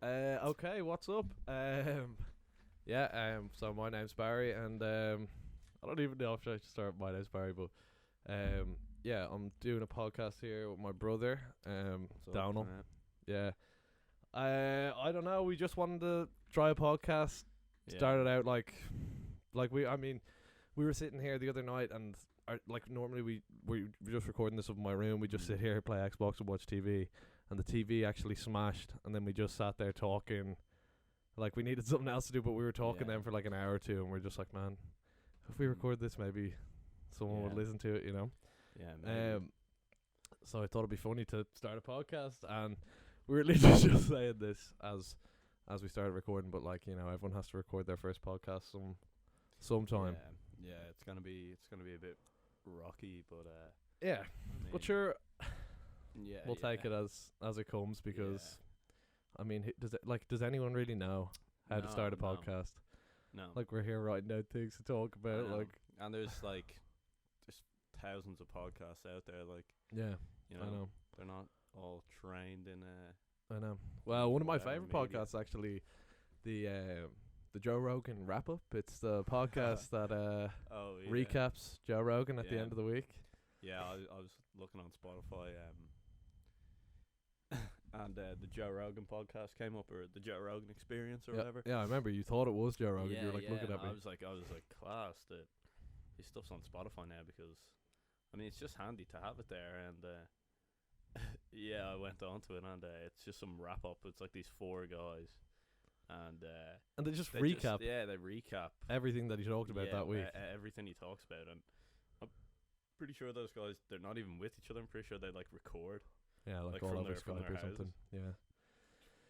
Okay, what's up? So my name's Barry, and I don't even know if I should start. My name's Barry, but I'm doing a podcast here with my brother, So, Donald. Yeah, I don't know. We just wanted to try a podcast. Started out like we were sitting here the other night, and normally we just recording this up in my room. We just sit here, play Xbox, and watch TV. And the TV actually smashed, and then we just sat there talking. Like, we needed something else to do, but we were talking then for like an hour or two, and we're just like, man, if we record this, maybe someone would listen to it, you know? Yeah. So I thought it'd be funny to start a podcast, and we were literally just saying this as we started recording, but like, you know, everyone has to record their first podcast sometime. Yeah, it's gonna be a bit rocky, but Yeah, but sure. Yeah, we'll take it as it comes, because I mean, does anyone really know how to start a podcast? No. Like, we're here writing down things to talk about, and there's thousands of podcasts out there, you know, I know. they're not all trained in I know. Well, one of my whatever favorite media. podcasts, actually, the Joe Rogan Wrap Up. It's the podcast that recaps Joe Rogan at the end of the week. Yeah, I was looking on Spotify, and the Joe Rogan podcast came up, or the Joe Rogan Experience, or whatever. Yeah, I remember you thought it was Joe Rogan. Yeah, you were like looking at me. I was like, class that his stuff's on Spotify now, because I mean, it's just handy to have it there. And I went on to it, and it's just some wrap up. It's like these four guys, and they just recap. They recap everything that he talked about that week. Everything he talks about, and I'm pretty sure those guys, they're not even with each other. I'm pretty sure they record. Yeah, like all from over their Skype or something. houses.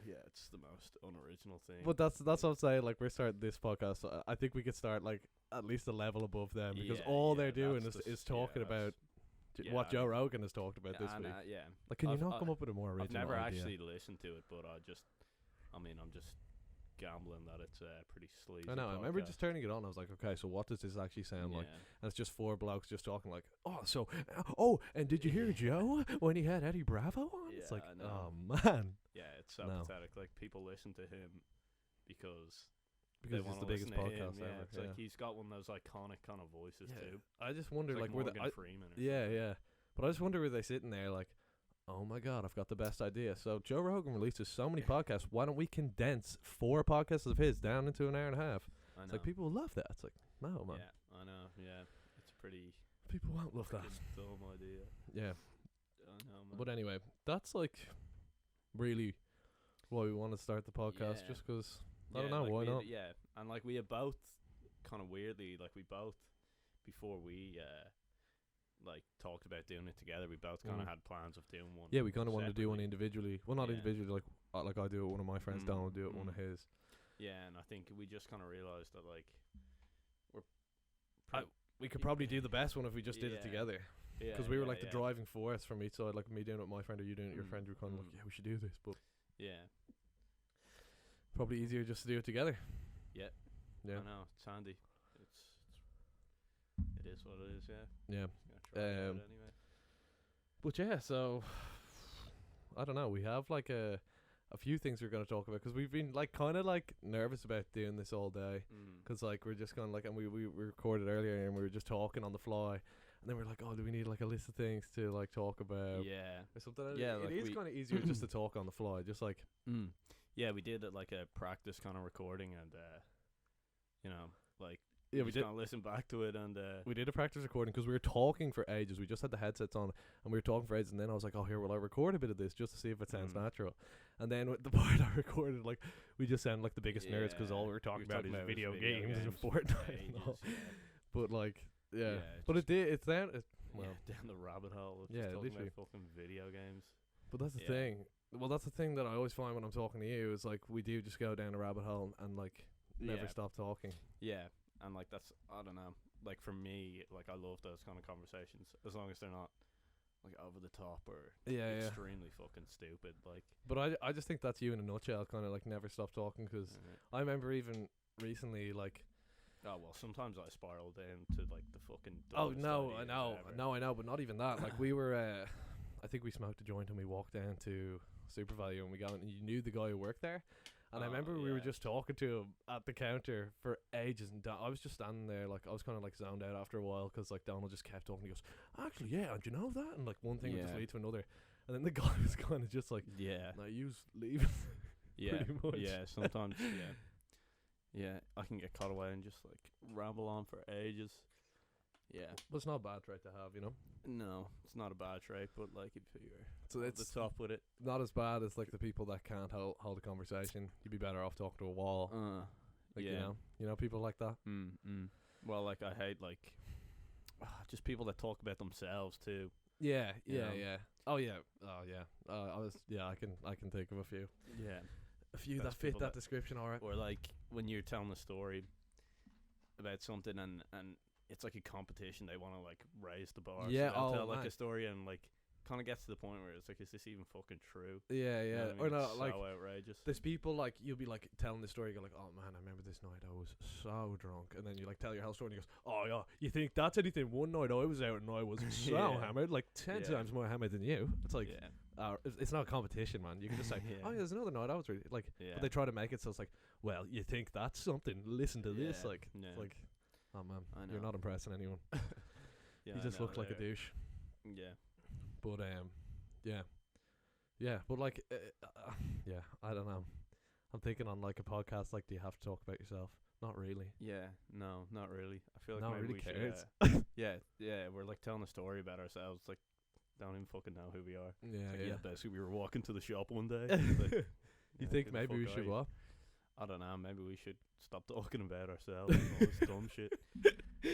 Yeah, it's the most unoriginal thing. But that's what I'm saying. Like, we're starting this podcast, so I think we could start like at least a level above them, because all they're doing is talking about what Joe Rogan has talked about this week. Like, can you not come up with a more original I've never idea? actually listened to it, but I'm just gambling that it's pretty sleazy. I know. I remember just turning it on. I was like, okay, so what does this actually sound like? And it's just four blokes just talking like, and did you hear Joe when he had Eddie Bravo on? Yeah, It's like, I know. oh man. Yeah, it's so pathetic. Like, people listen to him because he's the biggest podcast ever. It's like he's got one of those iconic kind of voices too. I just wonder, it's like Morgan were they? Freeman. Yeah. But I just wonder, were they sitting there like, oh my god, I've got the best idea. So Joe Rogan releases so many podcasts. Why don't we condense 4 podcasts of his down into an hour and a half? It's like, people will love that. It's like, no, man. Yeah, I know. Yeah, it's pretty. People won't love that. Dumb idea. Yeah. I know, man. But anyway, that's like really why we want to start the podcast, just because I don't know, why not? Yeah, and like, we have both kind of weirdly, like, we both, before we talked about doing it together, we both kind of had plans of doing one. Yeah, we kind of wanted to do one separately. individually. Well, not individually, like I do it with one of my friends, Donald will do it with one of his. Yeah, and I think we just kind of realised that, like, we could probably do the best one if we just did it together. Because we were like the driving force from each side, like me doing it with my friend or you doing it with your friend. We were kind of like, yeah, we should do this, but probably easier just to do it together. Yeah. I know, it's handy. It is what it is. Yeah. Just gonna try it out anyway. But yeah, so I don't know. We have like a few things we're going to talk about, because we've been like kind of like nervous about doing this all day, because like we're just going like, and we recorded earlier and we were just talking on the fly. And then we're like, oh, do we need like a list of things to like talk about? Yeah. Or something. Yeah, it is kind of easier just to talk on the fly, just like. Yeah, we did it like a practice kind of recording, and you know, like, we did. Gonna listen back to it, and we did a practice recording because we were talking for ages. We just had the headsets on and we were talking for ages, and then I was like, oh, here, will I record a bit of this just to see if it sounds natural? And then with the part I recorded, like, we just sound like the biggest nerds, because all we were talking about is video games and Fortnite and all. But like, but it did. It's down. Down the rabbit hole. Just literally. talking about fucking video games. But that's the thing. Well, that's the thing that I always find when I'm talking to you, is like, we do just go down a rabbit hole and like never stop talking. Yeah, and like, that's, I don't know. Like, for me, like, I love those kind of conversations, as long as they're not like over the top or extremely fucking stupid. Like, but I just think that's you in a nutshell. Kind of like never stop talking, because I remember even recently, like. Oh, well, sometimes I spiraled into like the fucking. Oh no, I know, but not even that. Like, we were, I think we smoked a joint and we walked down to Super Value, and we got in, and you knew the guy who worked there. And I Oh, remember we were yeah. just talking to him at the counter for ages, and I was just standing there, like I was kind of like zoned out after a while because like Donald just kept talking. He goes, "Actually, yeah, and you know that," and like one thing would just Yeah. lead to another, and then the guy was kind of just like, Yeah. "Now you leave." Yeah. pretty much. Yeah. Sometimes. Yeah. I can get caught away and just like ramble on for ages. Yeah. But it's not a bad trait to have, you know. No, it's not a bad trait, but like if you're So at it's the top with it. not as bad as like the people that can't hold a conversation. You'd be better off talking to a wall. Like, yeah. you know people like that. Well, like I hate like just people that talk about themselves too. Yeah, You yeah, know? yeah. Oh yeah, I can think of a few. Yeah. A few That's that fit people that that- description, alright. Or like when you're telling a story about something and it's like a competition, they want to like raise the bar. Yeah, So they'll oh, tell like man. a story and like kind of gets to the point where it's like, is this even fucking true? Yeah, You yeah. know what I mean? Or no, It's like so outrageous. there's people like you'll be like telling the story, you go like, "Oh man, I remember this night I was so drunk," and then you like tell your whole story, and he goes, "Oh yeah, you think that's anything? One night I was out and I was so Yeah. hammered, like 10 Yeah. times more hammered than you." It's like, yeah, it's not a competition, man. You can just say, Yeah. "Oh yeah, there's another night I was really like," yeah. but they try to make it so it's like, "Well, you think that's something? Listen to this." Yeah, Like, yeah. it's like, oh man, I you're know. not impressing anyone. Yeah, You I just know, look like a they're- douche. Yeah. But yeah, but like, yeah, I don't know. I'm thinking on like a podcast, like, do you have to talk about yourself? Not really. Yeah, no, not really. I feel like No one maybe really we cares. should. Yeah, we're like telling a story about ourselves. Like, don't even fucking know who we are. Yeah, It's like, yeah. basically, we were walking to the shop one day. It's like, You yeah, think who the maybe we fuck should are you? what? I don't know. Maybe we should stop talking about ourselves and all this dumb shit.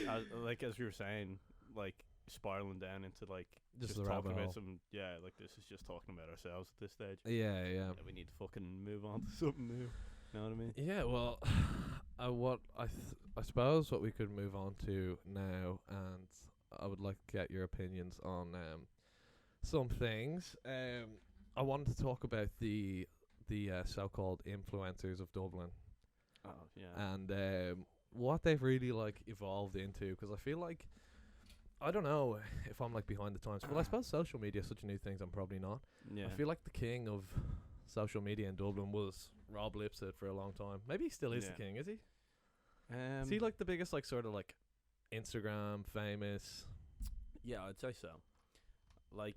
As you were saying, like spiraling down into like Just just the talking rabbit about hole. some. Yeah, like this is just talking about ourselves at this stage. Yeah, yeah. Yeah, we need to fucking move on to something new. You know what I mean? Yeah, well, I suppose what we could move on to now, and I would like to get your opinions on some things. I wanted to talk about the so-called influencers of Dublin Oh yeah. and what they've really like evolved into. Because I feel like I don't know if I'm like behind the times, but I suppose social media is such a new thing. I'm probably not. Yeah. I feel like the king of social media in Dublin was Rob Lipset for a long time. Maybe he still is Yeah. the king, is he? Is Is he like the biggest like sort of like Instagram famous? Yeah, I'd say so. Like,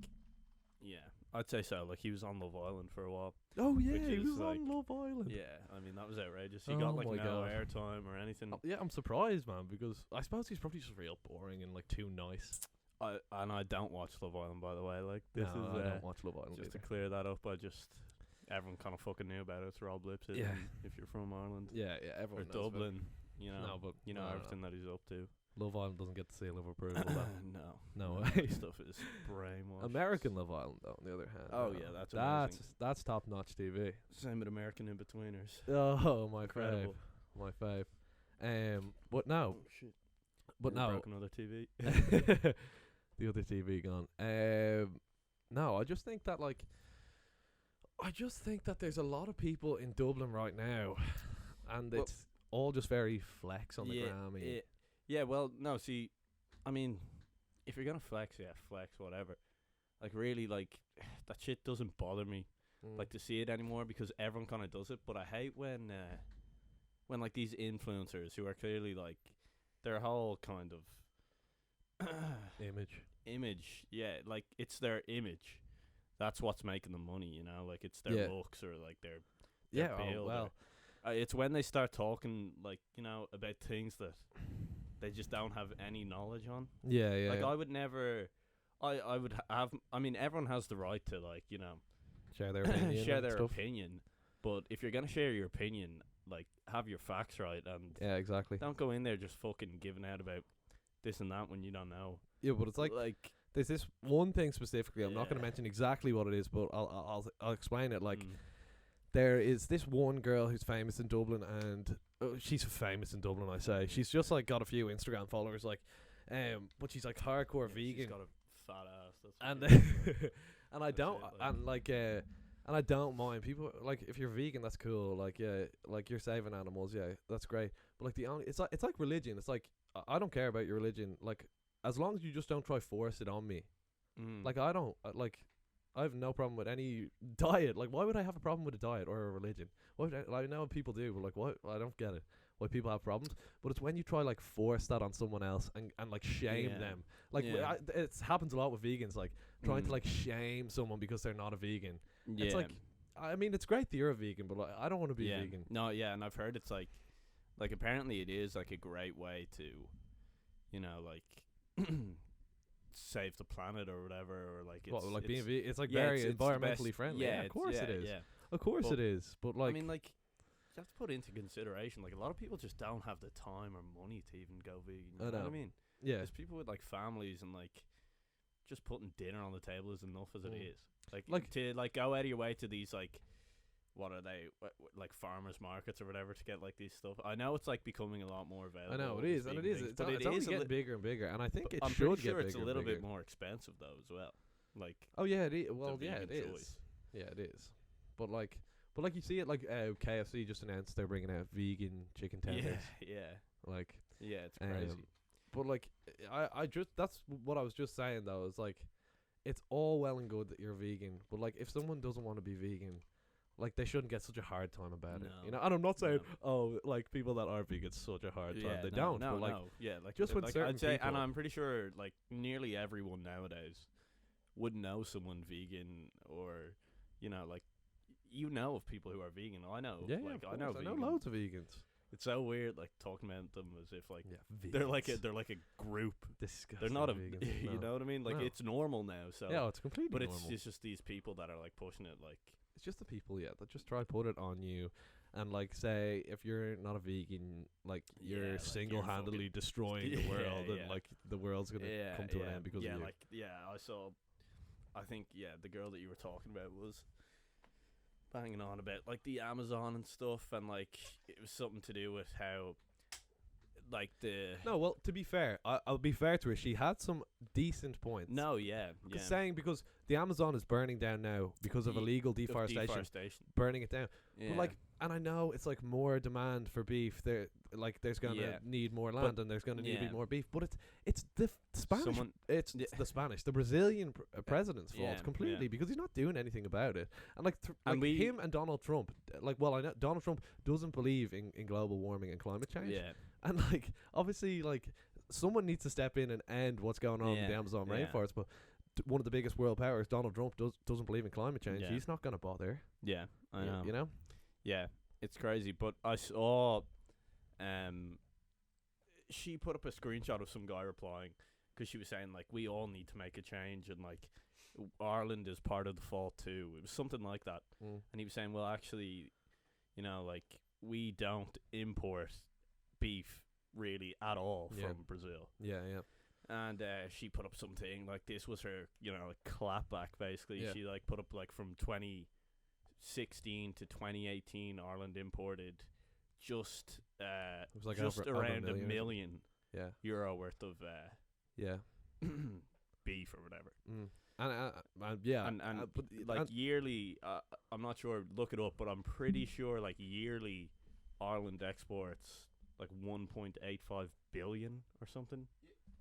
yeah, I'd say so. Like, he was on Love Island for a while. Oh yeah, Which he is was like- on Love Island. Yeah, I mean that was outrageous. He Oh got like my no God. airtime or anything. Yeah, I'm surprised, man, because I suppose he's probably just real boring and like too nice. I don't watch Love Island, by the way. Like, this No, is I don't watch Love Island just to either. clear that up. Everyone kind of fucking knew about it. It's Rob Lipset. Yeah. and if you're from Ireland Yeah, or everyone knows about Dublin, you know, No, but you know no, no. everything that he's up to. Love Island doesn't get the seal of approval. That. No, No that way. stuff is brainwashed. American Love Island, though, on the other hand. Oh, yeah, that's that's top notch TV. Same with American In-Betweeners. Oh, my Incredible. fave, my fave. But no, Oh shit! but Never no, broke another TV. the other TV gone. No, I just think that there's a lot of people in Dublin right now, and Well- it's all just very flex on the gram. Yeah, well, no, see, I mean, if you're gonna flex, yeah, flex, whatever. Like, really, like, that shit doesn't bother me, like, to see it anymore because everyone kind of does it. But I hate when like, these influencers who are clearly, like, their whole kind of image. yeah, like, it's their image. That's what's making them money, you know? Like, it's their Yeah. looks or, like, their Yeah, build or- well, it's when they start talking, like, you know, about things that they just don't have any knowledge on. yeah, yeah. Like, I would never, I would have, I mean, everyone has the right to, like, you know, share their opinion. share and their stuff. opinion. But if you're going to share your opinion, like, have your facts right and Yeah, exactly. don't go in there just fucking giving out about this and that when you don't know. Yeah, but it's like there's this one thing specifically. I'm not going to Yeah. mention exactly what it is, but I'll explain it. Like, mm, there is this one girl who's famous in Dublin, and she's famous in Dublin. I say she's just like got a few Instagram followers, like, but she's like hardcore yeah, vegan, she's got a fat ass. That's and what it is. and I That's don't it, like- and I don't mind people like if you're vegan, that's cool. Like, yeah, like you're saving animals, yeah, that's great. But like it's like religion. It's like I don't care about your religion, like as long as you just don't try force it on me. Mm. Like I don't I have no problem with any diet. Like, why would I have a problem with a diet or a religion? What I know what people do, but like, what? I don't get it. Why people have problems? But it's when you try like force that on someone else and like shame Yeah. them. Like, Yeah. it happens a lot with vegans. Like trying to like shame someone because they're not a vegan. Yeah. It's like, I mean, it's great that you're a vegan, but like, I don't want to be yeah. a vegan. No, yeah, and I've heard it's like apparently it is like a great way to, like save the planet or whatever, or like it's What, like it's, being vegan? It's like yeah, very it's the environmentally best- friendly. Yeah, Yeah, of it's- course it is. Yeah. Of course But, it is. But like, I mean, like, you have to put into consideration, like, a lot of people just don't have the time or money to even go vegan. You know what I mean? yeah, There's people with like families, and like just putting dinner on the table is enough as it Mm. is. Like, Like- to like go out of your way to these like, what are they, like farmers markets or whatever, to get like these stuff. I know it's like becoming a lot more available. I know it these is, and it vegan is. things, It's, but it's only a getting li- bigger and bigger, and I think but it I'm should pretty get sure bigger. it's a and little bigger. bit more expensive though as well. Like, Oh yeah, it is. Well, the yeah, it vegan is. choice. Yeah, it is. But like you see it like KFC just announced they're bringing out vegan chicken tenders. Yeah, Like, yeah, it's crazy. but like, I just that's what I was just saying though. Is like, it's all well and good that you're vegan, but like, if someone doesn't want to be vegan, like, they shouldn't get such a hard time about it. You No. know, and I'm not saying No. like people that are vegan such a hard time. Yeah, They no, don't. No, but like, no. Yeah, like just with like certain I'd say, people- and I'm pretty sure like nearly everyone nowadays would know someone vegan, or like of people who are vegan. I know, yeah, like of I know, course. I know vegans. loads of vegans. It's so weird, like talking about them as if like Yeah, they're like vegans. a group. Disgusting. They're not a, vegans. you No. know what I mean? Like No. it's normal now. So, Yeah, it's completely but normal. it's just these people that are like pushing it, like. It's just the people, that just try to put it on you, and like say if you're not a vegan, like Yeah, you're like, you're single-handedly destroying the Yeah, world, and yeah. like the world's gonna come to an end because of you. like I saw. I think the girl that you were talking about was banging on about like the Amazon and stuff, and like it was something to do with how like the No, well, to be fair, I'll be fair to her. She had some decent points. Saying because the Amazon is burning down now because of Ye- illegal of deforestation, burning it down. But like, and I know it's like more demand for beef. There's gonna Yeah. need more But- land, and there's gonna need to yeah. be more beef. But it's the Spanish. Someone- It's Yeah. the Brazilian president's fault Yeah, completely yeah. because he's not doing anything about it. And like, And we- him and Donald Trump, I know Donald Trump doesn't believe in global warming and climate change. yeah. And like, obviously, like, someone needs to step in and end what's going on in the Yeah, Amazon yeah. rainforest. But one of the biggest world powers, Donald Trump, doesn't believe in climate change. Yeah. He's not gonna bother. Yeah, I know. You know. Yeah, it's crazy. But I saw, she put up a screenshot of some guy replying because she was saying like we all need to make a change, and like Ireland is part of the fault too. It was something like that, Mm. and he was saying, well, actually, like we don't import beef really at all Yeah. from Brazil. Yeah, yeah. And she put up something like this was her, like clapback basically. Yeah. She like put up like from 2016 to 2018, Ireland imported just was like just over a around million or $1 million Yeah, euro worth of yeah. beef or whatever. Mm. And yeah, And but like and- yearly, I'm not sure. Look it up, but I'm pretty sure like yearly, Ireland exports like 1.85 billion or something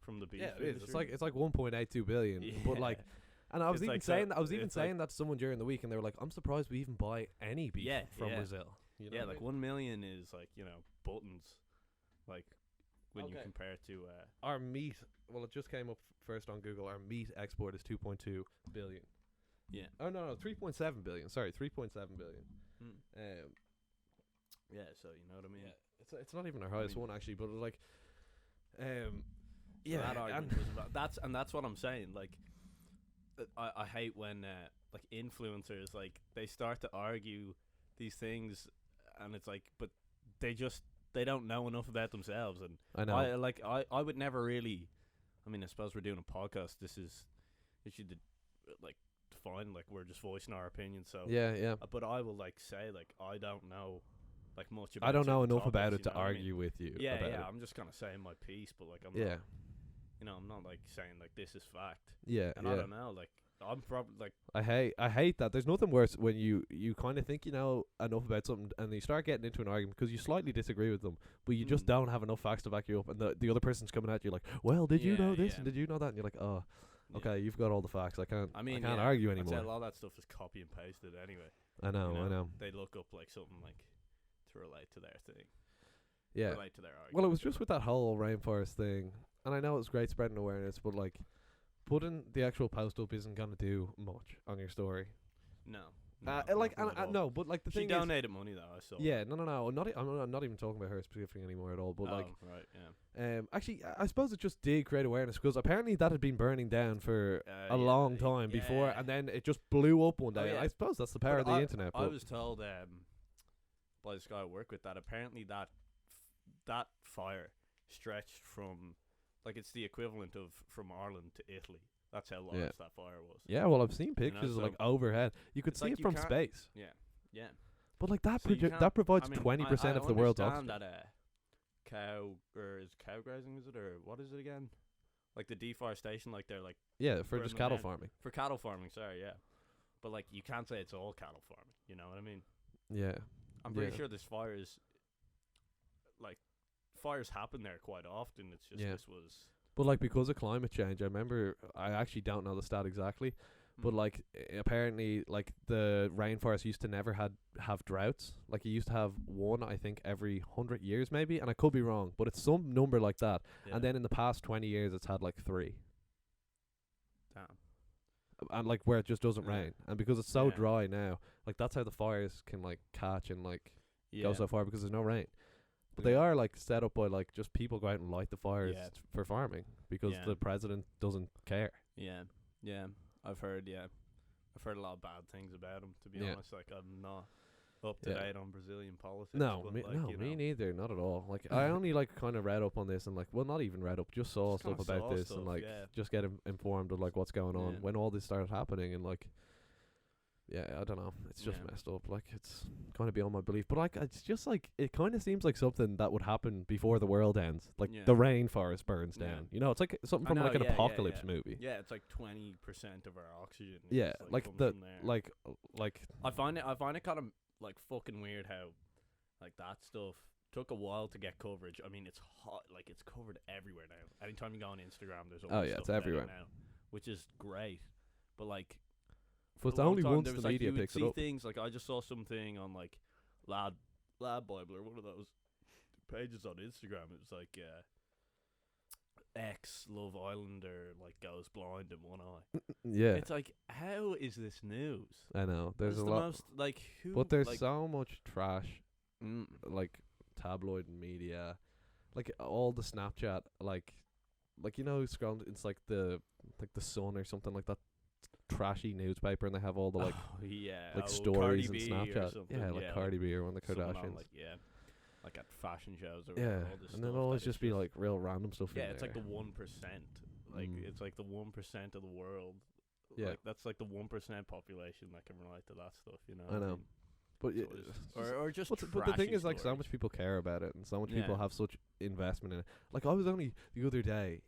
from the beef. yeah, it is. industry. It's like 1.82 billion. But like, and I was It's even like saying so- that, I was even it's like- saying that to someone during the week, and they were like, "I'm surprised we even buy any beef Yeah, from yeah. Brazil." You know Yeah, what I like mean? 1 million is like buttons, like when you Okay. compare it to Our meat. Well, it just came up first on Google. Our meat export is 2.2 billion. yeah. Oh no, 3.7 billion. Sorry, 3.7 billion. Yeah, so you know what I mean. It's not even our highest mean- one actually, but like, So yeah, that and argument was about that's what I'm saying. Like, I hate when like influencers like they start to argue these things, and it's like, but they don't know enough about themselves, and I know. I would never really. I mean, I suppose we're doing a podcast. You should like define like we're just voicing our opinion. So yeah. but I will like say like I don't know like much about. I don't know certain enough about topics, it to you know what I mean? argue with you. Yeah, about yeah. it. I'm just kind of saying my piece, but like I'm Yeah, not, I'm not like saying like this is fact, yeah, and yeah. I don't know. Like I'm probably like I hate that. There's nothing worse when you kind of think you know enough about something and you start getting into an argument because you slightly disagree with them, but you just don't have enough facts to back you up, and the other person's coming at you like, well, did you Yeah, know this yeah. and did you know that, and you're like, oh, Okay, you've got all the facts. I can't yeah, argue I'd say anymore. a lot of that stuff is copy and pasted anyway. I know, You I know. They look up like something like to relate to their thing. Yeah. Relate to their argument. Well, it was just with that whole rainforest thing, and I know it's great spreading awareness, but like, putting the actual post up isn't gonna do much on your story. No. No, but like the she thing donated money though. I saw. yeah, no. I'm not even talking about her specifically anymore at all. But like, right, yeah. actually, I suppose it just did create awareness because apparently that had been burning down for a long time before, and then it just blew up one day. yeah. I suppose that's the power of the internet. I was told by this guy I work with that apparently that fire stretched from, like, it's the equivalent of from Ireland to Italy. That's how large that fire was. Yeah, well, I've seen pictures of, like, overhead. You could see it from space. Yeah. But like that, that provides 20% of the world's oxygen. I understand that is cow grazing, is it, or what is it again? Like the deforestation, like they're like for just cattle farming. For cattle farming, sorry, yeah. But like you can't say it's all cattle farming. You know what I mean? Yeah. I'm pretty sure this fires happen there quite often. It's just this was. But like because of climate change, I actually don't know the stat exactly, but like apparently like the rainforest used to never have droughts. Like it used to have one, I think, every 100 years maybe, and I could be wrong, but it's some number like that. And then in the past 20 years, it's had like 3. Damn. And like where it just doesn't rain, and because it's so dry now, like that's how the fires can like catch and like go so far because there's no rain. But they are like set up by like just people go out and light the fires for farming because the president doesn't care. Yeah. I've heard a lot of bad things about him, to be honest. Like I'm not up to date on Brazilian politics. Me neither, not at all. Like I only like kind of read up on this and like, well, not even read up, just saw stuff about this and like just get informed of like what's going on when all this started happening and like. Yeah, I don't know. It's just messed up. Like, it's kind of beyond my belief. But, like, it's just, like, it kind of seems like something that would happen before the world ends. Like, the rainforest burns down. You know, it's like something from, like, an apocalypse movie. Yeah, it's like 20% of our oxygen. Yeah, like I find it kind of, like, fucking weird how, like, that stuff took a while to get coverage. I mean, it's hot. Like, it's covered everywhere now. Anytime you go on Instagram, there's always stuff it's everywhere now, which is great. But, like... But it's only once the media picks it up. Things like I just saw something on like Lad Bible or one of those pages on Instagram. It was like ex Love Islander like goes blind in one eye. Yeah, it's like, how is this news? I know there's a lot. Most, like, who, but there's like, so much trash, like tabloid media, like all the Snapchat, like you know, scrolling. It's like the Sun or something like that. Trashy newspaper, and they have all the like stories and Snapchat. Yeah, like Cardi B or one of the Kardashians. Like at fashion shows or all this and then always just be like real random stuff. Yeah, it's like the 1%. Like it's like the 1% of the world. Yeah, like that's like the 1% population that can relate to that stuff. You know. I know. But or just. But the thing is, like, so much people care about it, and so much people have such investment in it. Like I was only the other day.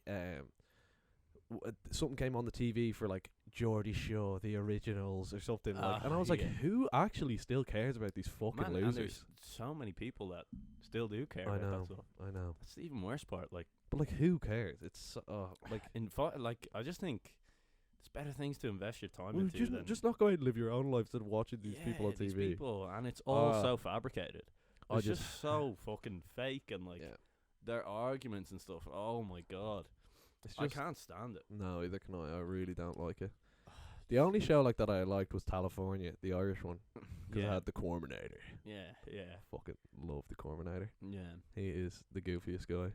Something came on the TV for like Geordie Shore, the originals or something, like, and I was like, who actually still cares about these fucking losers? And there's so many people that still do care about that stuff. I know. That's the even worse part. Like, but like, who cares? It's like like I just think there's better things to invest your time into. Just not go out and live your own life instead of watching these people on TV. These people, and it's all so fabricated. It's just so fucking fake, and like their arguments and stuff. Oh my god. I can't stand it. No, either can I. I really don't like it. The only show like that I liked was California, the Irish one, because it had the Corminator. Yeah. Fucking love the Corminator. Yeah. He is the goofiest guy.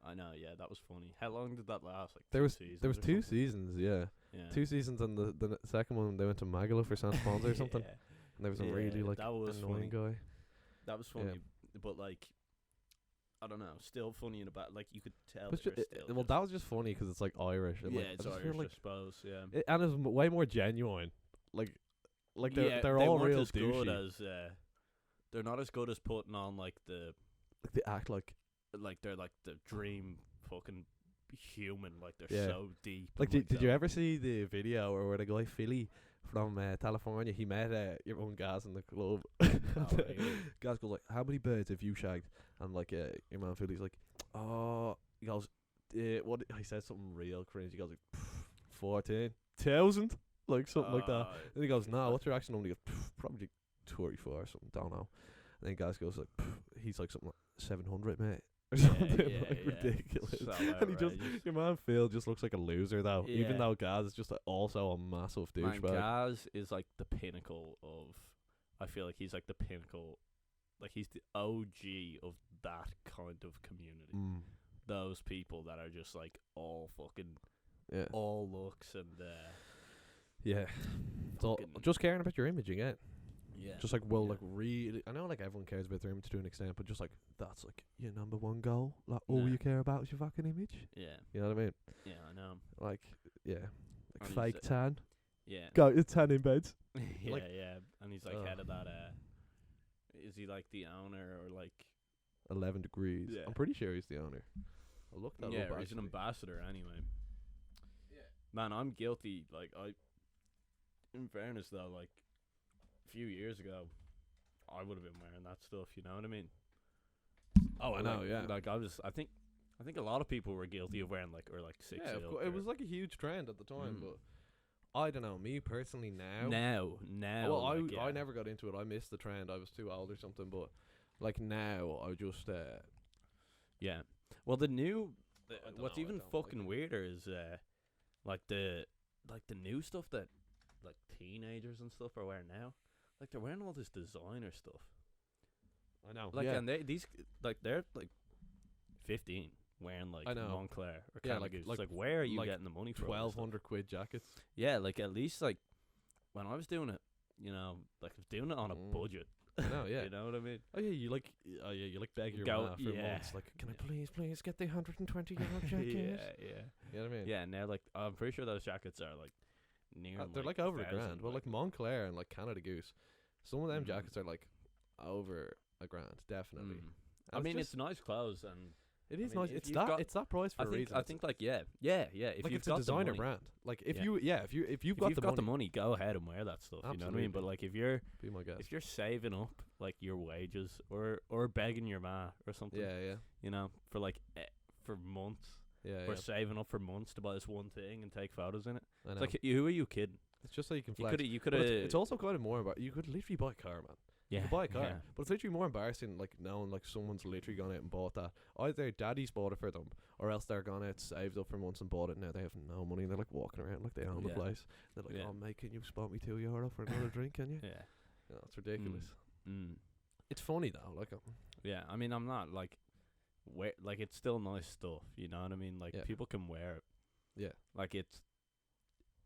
I know. Yeah, that was funny. How long did that last? Like there was 2 seasons. Yeah. 2 seasons, and the second one they went to Magalo for Santa Ponza or something. And there was a really like annoying guy. That was funny, but like. I don't know, still funny in a bad, like you could tell. But that was just funny because it's like Irish. And it's Irish, I suppose. Yeah, and it's way more genuine. Like they're all real as douchey. Good as they're not as good as putting on like they act like they're like the dream fucking human. Like they're so deep. Like did you ever see the video where the guy Philly from California, he met your own Gaz in the club. Gaz goes like, how many birds have you shagged? And like your man Philly's like, oh, he goes, what? He says something real cringe. He goes like, 14,000, like something like that. Oh, And he goes, "No, what's your actual number?" He goes, "Probably 34 or something, don't know." And then guys goes like, "He's like something like 700, mate." Or something like ridiculous. So And he just, outrageous. your man Phil just looks like a loser though. Even Yeah. though Gaz is just also a massive Man, douchebag. Gaz is like the pinnacle of. I feel like he's like the pinnacle, like he's the OG of that kind of community. Mm. Those people that are just like all fucking, Yeah. all looks and Yeah. So fucking- just caring about your image again. yeah, Just like, like really, I know like everyone cares about their image to an extent, but just like that's like your number one goal. Like all Nah. you care about is your fucking image. yeah, You know what I mean? yeah, I know, Like, yeah, like And fake he's, tan. yeah, Go tan in beds. yeah, like- yeah, and he's like Ugh. head of that. Is he like the owner or like? 11 degrees. Yeah. I'm pretty sure he's the owner. I'll look that Yeah, up. or he's an actually. ambassador anyway. Yeah. Man, I'm guilty. Like in fairness though, like a few years ago, I would have been wearing that stuff. You know what I mean? Oh, I know. Like- Yeah. Like I think a lot of people were guilty of wearing like 6 Yeah, it was like a huge trend at the time, Mm. but I don't know. Me personally now. now. Well, like, yeah. I never got into it. I missed the trend. I was too old or something. But like now, I just Yeah. Well, the new. I don't What's know, I even don't like fucking it. weirder is like the new stuff that like teenagers and stuff are wearing now. Like they're wearing all this designer stuff. I know. Like yeah. and they're like 15 wearing like I know. Montclair or Yeah, Canada Goose. like- Like where are you like getting the money from? and stuff? 1,200 quid jackets. Yeah, like at least like when I was doing it, you know, like I was doing it on a Mm. budget. I know. Yeah. You know what I mean? Oh yeah, you like beg your Go- ma for yeah. months. Like, can I Yeah. please get the 120 euro jacket? yeah. You know what I mean? Yeah, and they're like I'm pretty sure those jackets are like near They're like over a 1,000, grand. Well, like Montclair and like Canada Goose, some of them Mm. jackets are like over a grand, definitely. Mm. And I mean, just- it's nice clothes, and it is mean, nice. if It's you've that got- it's that price for a reason. I think like yeah. If like you've it's a got the designer money, brand. Like if Yeah. you've got, if the money, money, go ahead and wear that stuff. You know what I mean? But Absolutely. like if you're be my guest. saving up like your wages or begging your ma or something, Yeah, you know, for like for months yeah. or saving up for months to buy this one thing and take photos in it. I know. It's like who are you kidding? It's just so you can You flex. could But have. it's also kind of more about you could literally buy a car, man. Yeah, You could buy a car, yeah. but it's literally more embarrassing, like knowing like someone's literally gone out and bought that. Either daddy's bought it for them, or else they're gone out, saved up for months and bought it. Now they have no money, and they're like walking around like they own the Yeah. place. They're like, Yeah. "Oh mate, can you spot me €2 for another drink? Can you?" Yeah. Yeah, it's ridiculous. Mm. It's funny though, like Yeah, I mean, I'm not like, like it's still nice stuff. You know what I mean? Like Yeah. people can wear it. yeah, Like it's,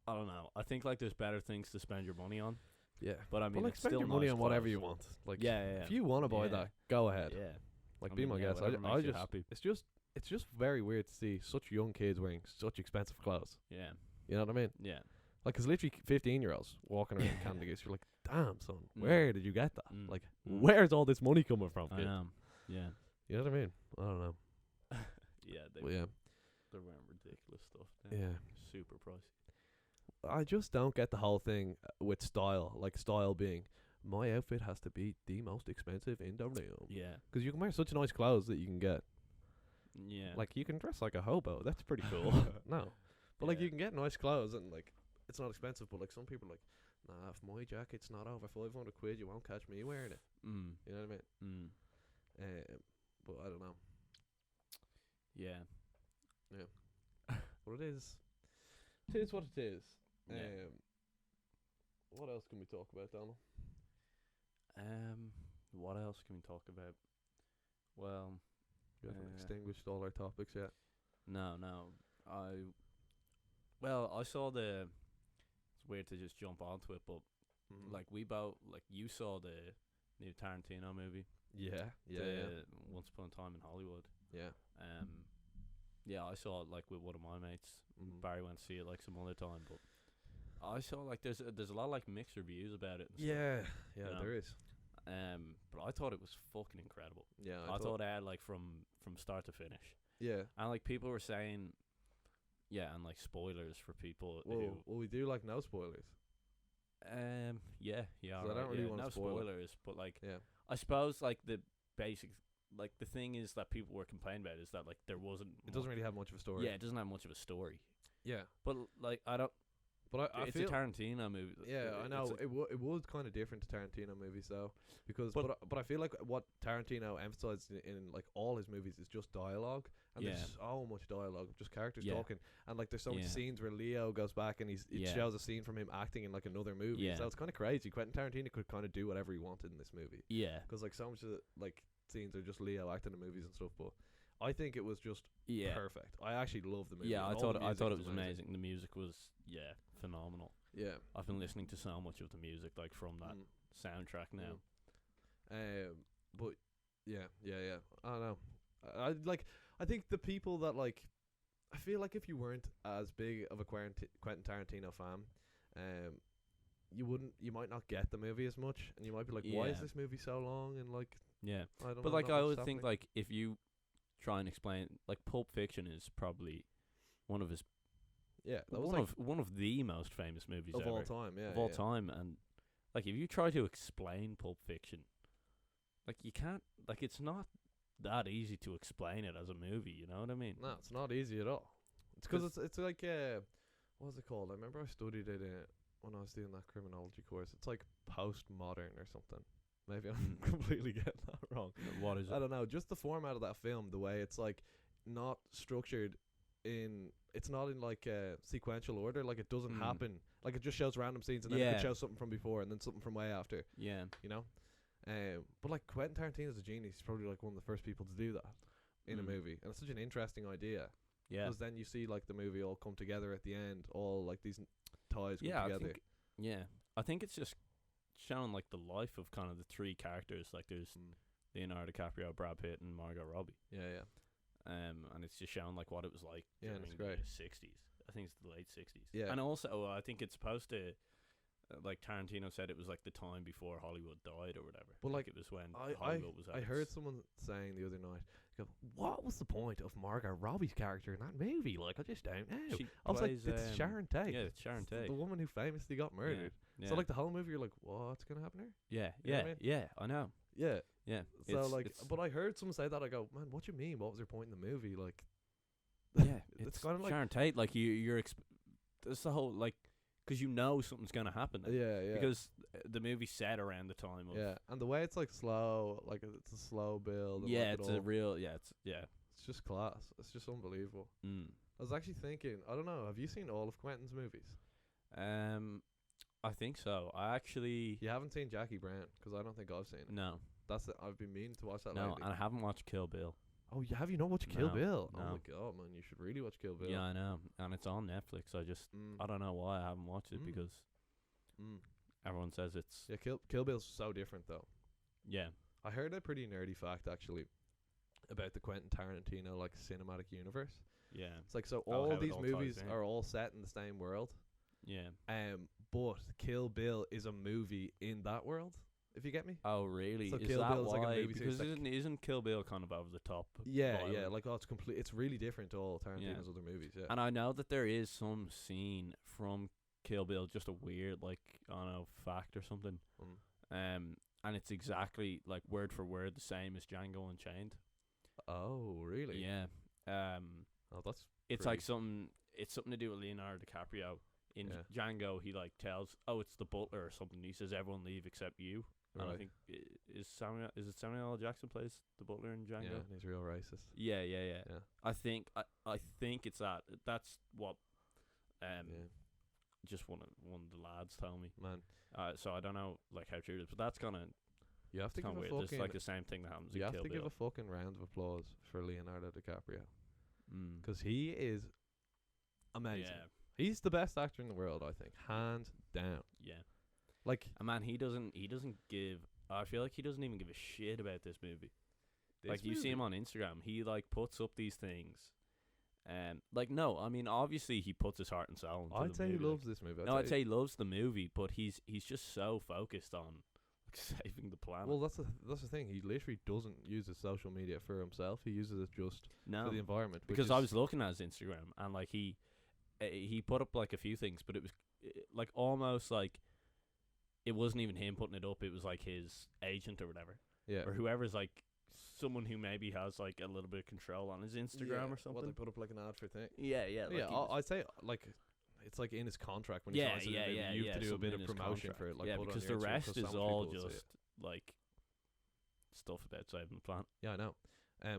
I don't know. I think like there's better things to spend your money on. yeah. But I mean, But like it's spend still your money nice on whatever clothes. you want. Like Yeah. if you want to buy Yeah. that, go ahead. Yeah. Like I be mean, my yeah, guest. whatever I makes you just happy. it's just very weird to see such young kids wearing such expensive clothes. Yeah. You know what I mean? Yeah. Like, it's literally 15-year-olds walking around Canada Goose. You're like, damn, son, Mm. where did you get that? Mm. Like, Mm. where's all this money coming from, I kid? know. Yeah. You know what I mean? I don't know. Yeah. But yeah, They're wearing ridiculous stuff. They're yeah. Super pricey. I just don't get the whole thing with style. Like, style being, my outfit has to be the most expensive in the room. Yeah. Because you can wear such nice clothes that you can get. Yeah. Like, you can dress like a hobo. That's pretty cool. No. But, like, Yeah. you can get nice clothes and, like, it's not expensive. But, like, some people are like, nah, if my jacket's not over 500 quid, you won't catch me wearing it. Mm. You know what I Mm. mean? But I don't know. Yeah. But it is what it is. Yeah. What else can we talk about, Donald? What else can we talk about? Well, We haven't Uh, extinguished all our topics yet. no. I saw the. It's weird to just jump onto it, but like you saw the new Tarantino movie, yeah, the Once Upon a Time in Hollywood. yeah. Yeah, I saw it like with one of my mates. Mhm. Barry went to see it like some other time, but I saw like there's a lot of like mixed reviews about it. And Yeah, You know? there is. stuff. But I thought it was fucking incredible. Yeah, I thought it had like from start to finish, Yeah. and like people were saying, yeah, and like spoilers for people Well, we do like no spoilers. yeah, 'Cause I don't really yeah, wanna no spoil it. spoilers, but like Yeah. I suppose like the basics, like the thing is that people were complaining about is that like there wasn't. It doesn't really have much of a story. Yeah, it doesn't have much of a story. Yeah, But like I don't. but I It's feel a Tarantino movie. yeah, I It's know it was kind of different to Tarantino movies though, because But- but I feel like what Tarantino emphasizes in like all his movies is just dialogue, and Yeah. there's so much dialogue, just characters Yeah. talking, and like there's so many Yeah. scenes where Leo goes back and it Yeah. shows a scene from him acting in like another movie. Yeah. So it's kind of crazy. Quentin Tarantino could kind of do whatever he wanted in this movie, yeah, because like so much of the like scenes are just Leo acting in movies and stuff. But I think it was just yeah, perfect. I actually love the movie. yeah. and I all the thought music it was amazing. The music was phenomenal. Yeah. I've been listening to so much of the music like from that Mm. soundtrack now. But yeah. I don't know. I think the people that like, I feel like if you weren't as big of a Quentin Tarantino fan, you might not get the movie as much, and you might be like, why is Yeah. this movie so long? And like, Yeah, I don't know. but like not I much always happening. think like if you try and explain like Pulp Fiction is probably one of his yeah, that was one like of one of the most famous movies of ever all time. Yeah, of all yeah. time, and like if you try to explain Pulp Fiction, like you can't, like it's not that easy to explain it as a movie. You know what I mean? No, it's not easy at all. It's because it's like what was it called? I remember I studied it when I was doing that criminology course. It's like postmodern or something. Maybe I'm completely getting that wrong. What is it? I don't know. Just the format of that film, the way it's like not structured it's not in like sequential order. Like it doesn't Mm. happen. Like it just shows random scenes and then it Yeah. could show something from before and then something from way after. Yeah, You know. But like Quentin Tarantino's a genius. He's probably like one of the first people to do that in a Mm. movie, and it's such an interesting idea. yeah, Because then you see like the movie all come together at the end, all like these ties come yeah. together. I think it's just showing like the life of kind of the three characters. Like there's Mm. Leonardo DiCaprio, Brad Pitt, and Margot Robbie. Yeah. And it's just showing like what it was like Yeah, and during it's great. the 60s. I think it's the late 60s. Yeah. And also, I think it's supposed to, like Tarantino said, it was like the time before Hollywood died or whatever. But, like, it was when I Hollywood was. At I heard its- someone saying the other night, go, "What was the point of Margot Robbie's character in that movie? Like, I just don't know." She I was like, plays, "It's Sharon Tate. Yeah, it's Sharon It's Tate. the woman who famously got murdered." Yeah. So like the whole movie, you're like, "What's gonna happen here?" yeah, you know what I yeah, mean? yeah. I know. Yeah. Yeah. So it's, like, it's, but I heard someone say that. I go, "Man, what do you mean? What was your point in the movie?" Like, yeah, it's kind of like, Sharon Tate. Like you're. That's the whole like, because you know something's gonna happen. yeah. Because the movie's set around the time of. Yeah, and the way it's like slow, like it's a slow build. And Yeah, like it's it a all, real. Yeah, it's it's just class. It's just unbelievable. Mm. I was actually thinking, I don't know, have you seen all of Quentin's movies? I think so. I actually You haven't seen Jackie Brown, because I don't think I've seen it. no, I've been meaning to watch that no, lately. and I haven't watched Kill Bill. Oh, have you not watched Kill No, Bill? Oh no. my god, man, you should really watch Kill Bill. Yeah, I know, and it's on Netflix. I don't know why I haven't watched it Mm. because Mm. everyone says it's Yeah, Kill Bill's so different though. yeah, I heard a pretty nerdy fact actually about the Quentin Tarantino like cinematic universe. yeah, It's like so Oh, all how it these all ties movies in. are all set in the same world. yeah. But Kill Bill is a movie in that world. If you get me? Oh really? So is Kill that Bill is why? like a movie series, because like- isn't Kill Bill kind of over the top? Yeah, violent? like it's complete. It's really different to all Tarantino's other movies. Yeah, And I know that there is some scene from Kill Bill, just a weird like I don't know fact or something. And it's exactly like word for word the same as Django Unchained. Oh, really? Yeah. Oh, that's. It's pretty- like something. It's something to do with Leonardo DiCaprio. In Yeah. Django, he like tells, "Oh, it's the butler or something." He says, "Everyone leave except you." And I Right. think is Samuel L. Jackson plays the butler in Django? Yeah, and he's real racist. Yeah. Yeah. I think it's that. That's what Yeah, just one of the lads told me. man, So I don't know like how true it is, but that's kind of you have to give a weird. fucking. It's like the same thing that happens You in have Kill to Bill. give a fucking round of applause for Leonardo DiCaprio Mm. because he is amazing. Yeah. He's the best actor in the world, I think, hands down. Yeah. Like, And man, he doesn't give. I feel like he doesn't even give a shit about this movie. Like you see him on Instagram, he like puts up these things, like no, I mean obviously he puts his heart and soul into I'd the say he movie. loves this movie. I'd say he loves the movie, but he's just so focused on like, saving the planet. Well, that's the thing. He literally doesn't use his social media for himself. He uses it just no, for the environment. which because I is- was looking at his Instagram and like he put up like a few things, but it was like almost like it wasn't even him putting it up. It was like his agent or whatever, yeah, or whoever's like someone who maybe has like a little bit of control on his Instagram or something. What, they put up like an ad for thing. Yeah, yeah, like I'd say like it's like in his contract when he signs it. You have to do a bit of promotion for it. Like, put because on the your Instagram rest so is so many all people will see just it. like stuff about saving the planet. Yeah, I know.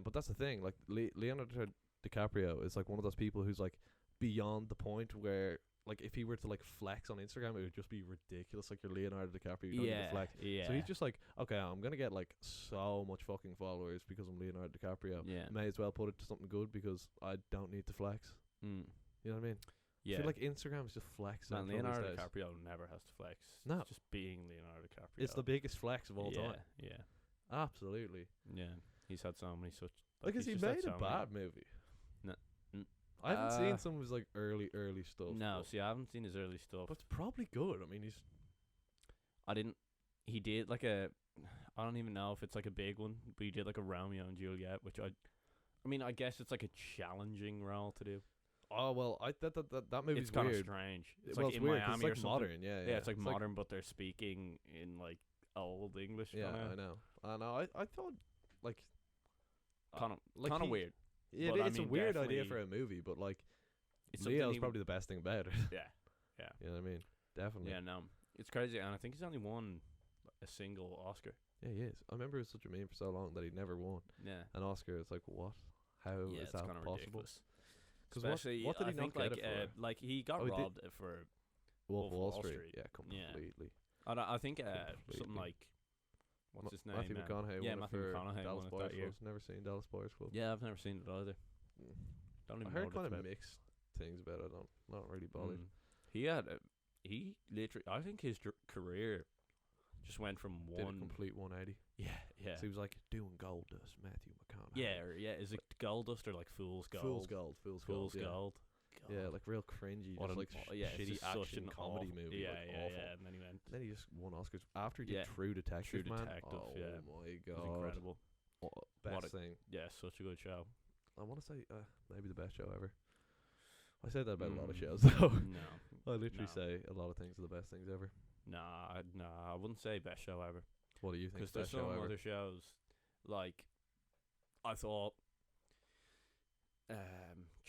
But that's the thing. Like Leonardo DiCaprio is like one of those people who's like beyond the point where like if he were to like flex on Instagram, it would just be ridiculous. Like you're Leonardo DiCaprio, you don't need to flex. Yeah. So he's just like, okay, I'm gonna get like so much fucking followers because I'm Leonardo DiCaprio. Yeah. May as well put it to something good because I don't need to flex. Mm. You know what I mean? Yeah. I feel like Instagram is just flexing. Man, Leonardo DiCaprio never has to flex. No. It's just being Leonardo DiCaprio. It's the biggest flex of all time. Yeah. Absolutely. Yeah. He's had so many such. Like, has he he's just had made a so many- bad movie? No. I haven't seen some of his like early stuff. No, but, see, I haven't seen his early stuff. but it's probably good. I mean, He did like a. I don't even know if it's like a big one, but he did like a Romeo and Juliet, which I mean, I guess it's like a challenging role to do. oh well, that movie's It's kind of weird. strange. It's Well, like in weird 'cause Miami or it's like something. modern. Yeah, Yeah, it's like modern, but they're speaking in like old English. Yeah, kinda. I know. I thought like Kind of like kind of he- weird. yeah, but I it's a mean, weird idea definitely- for a movie, but like It's something Leo's he would- probably the best thing about it. Yeah. You know what I mean? Definitely. Yeah, no, it's crazy, and I think he's only won a single Oscar. Yeah, he is. I remember it was such a meme for so long that he never won Yeah, an Oscar. It's like what? How yeah, is it's that kind of possible? ridiculous. 'Cause Especially, what did I he think not get like it for? like he got Oh, he did- robbed for. Wolf of Wall Wall Street. Street. Yeah, Yeah. completely. I think something Completely. like what's his name? Matthew McConaughey. Yeah, won it Matthew for McConaughey Dallas won it Boys that year. Club. Never seen Dallas Boys Club. Yeah, I've never seen it either. Mm. Don't I even heard know kind what of it's mixed things about it. I'm not really bothered. about. He had he literally. I think his career just went from Did a one. complete 180. Yeah. So he was like doing gold dust, Matthew McConaughey. Yeah. Is it Gold Dust or like Fool's Gold? Fool's Gold. Fool's yeah. Gold. Yeah, like real cringy, What just an like it's shitty just such action an comedy awful- movie. Yeah, like, yeah, awful. yeah. And then he went. Then he just won Oscars after he did Yeah. True Detective. True man. Detective, Oh yeah. my It god, was incredible. best What a- thing. Yeah, such a good show. I want to say maybe the best show ever. I said that about a lot of Mm. shows though. No, I literally No. say a lot of things are the best things ever. nah, I wouldn't say best show ever. What do you think? Because is there's best show some ever? other shows, like, I thought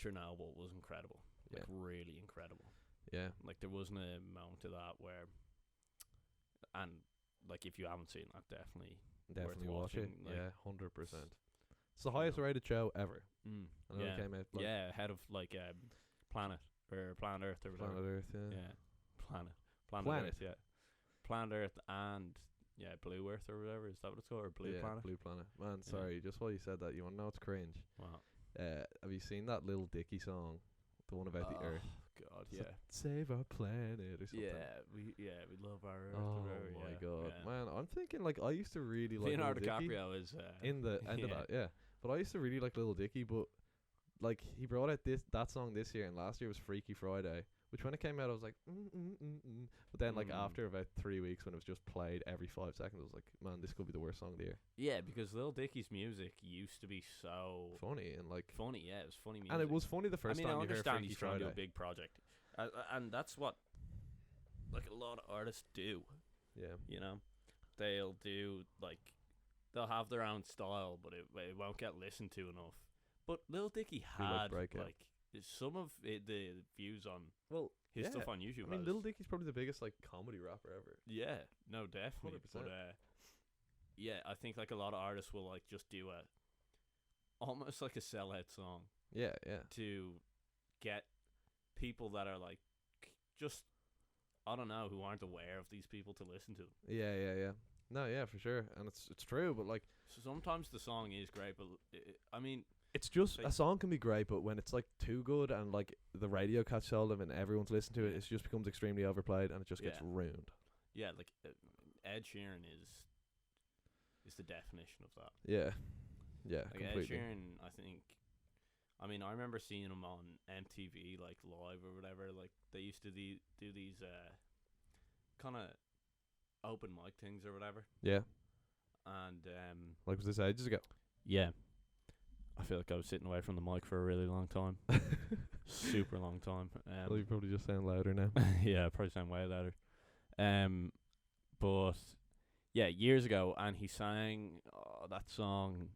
Chernobyl was incredible. Like, really incredible. Yeah, Like, there wasn't a moment of that where, and, like, if you haven't seen that, definitely definitely worth watch it. watching, like, Yeah, 100%. It's the highest rated show ever. I know yeah, it came out like yeah, ahead of, like, Planet Earth or whatever. Planet Earth. Yeah. Yeah, Planet Planet. Earth, yeah. Planet Earth and, yeah, Blue Earth or whatever. Is that what it's called? Or Blue Yeah, Planet? Blue Planet. Man, Yeah. sorry. Just while you said that, you want to know it's cringe? Wow. Have you seen that Lil Dicky song, the one about the Earth? God, It's yeah. like, Save our planet or something. We love our Earth. Oh or whatever, my yeah, god, yeah. man! I'm thinking like I used to really like Leonardo Lil Dicky DiCaprio is in the end of yeah. that, yeah. But I used to really like Lil Dicky, but like he brought out that song this year, and last year was Freaky Friday, which when it came out I was like, but then like Mm. after about 3 weeks when it was just played every 5 seconds, I was like, man, this could be the worst song of the year. Yeah, because Lil Dicky's music used to be so Funny and like, funny. Yeah, it was funny music. and it was funny the first I mean, time I you heard understand Freaky he's trying to do Friday. a big project, and that's what like a lot of artists do. Yeah, You know, they'll do like they'll have their own style, but it won't get listened to enough. But Lil Dicky like had Breakout. like some of the views on well, his yeah. stuff on YouTube. I mean, has- Lil Dicky's probably the biggest like comedy rapper ever. Yeah, no, definitely. 100%. But yeah, I think like a lot of artists will like just do almost like a sellout song Yeah, yeah. to get people that are like just I don't know who aren't aware of these people to listen to them. Yeah. No, yeah, for sure, and it's true, but like, So sometimes the song is great, but I mean, it's just Like- a song can be great, but when it's like too good and like the radio catches hold of it and everyone's listening to it, Yeah. it just becomes extremely overplayed and it just gets Yeah. ruined. yeah, like Ed Sheeran is the definition of that. Yeah, yeah, Like Ed completely. Sheeran, I think. I mean, I remember seeing him on MTV, like live or whatever. Like they used to do these kind of open mic things or whatever. Yeah, And like was this ages ago? yeah, I feel like I was sitting away from the mic for a really long time, super long time. Well, you probably just sound louder now. Yeah, probably sound way louder. But yeah, years ago, and he sang that song.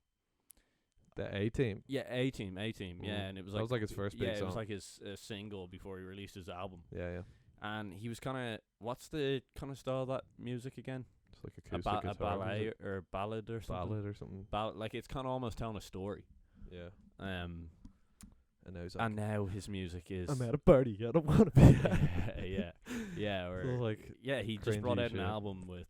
The A-Team. Yeah, A-Team, yeah, and it was That like was like his first big it was song. like his single before he released his album. Yeah. And he was kind of, what's the kind of style of that music again? It's like A acoustic guitar. ballet or ballad or something. Ballad or something. Like it's kind of almost telling a story. Yeah. And now he's like, and now his music is. I'm at a party. I don't want to be. yeah. Or So, like, yeah, he just brought cringy out an shit. album with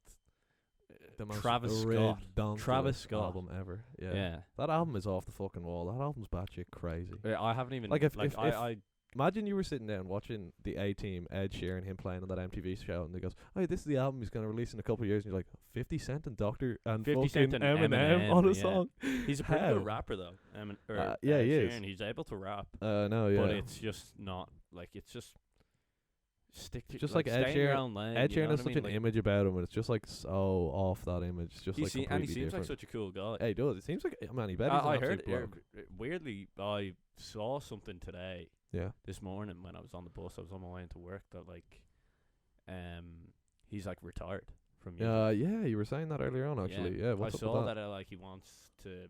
The most Travis Scott. redundant Travis Scott. album ever. Yeah. Yeah. That album is off the fucking wall. That album's batshit crazy. I haven't even Like, if I imagine you were sitting down watching the A-Team, Ed Sheeran, him playing on that MTV show, and he goes, "Oh, this is the album he's gonna release in a couple of years." And you're like, 50 Cent and Dr. and 50 fucking Cent and Eminem on a yeah. song. he's a pretty How? good rapper though. Yeah, he is. Sheeran, he's able to rap, No, yeah. but it's just not like it's just stick to Just like like Ed stay in your Sheeran- own lane. Ed you know Sheeran has what I such mean? an image about him, and it's just like so off that image. It's just He like and he completely seems different. like such a cool guy. Yeah, he does. It seems like, man, he better. I heard weirdly. I saw something today. Yeah. This morning when I was on the bus, I was on my way into work. That like, he's like retired from music. Yeah, you were saying that earlier on, actually. Yeah, what's I up saw with that? like he wants to.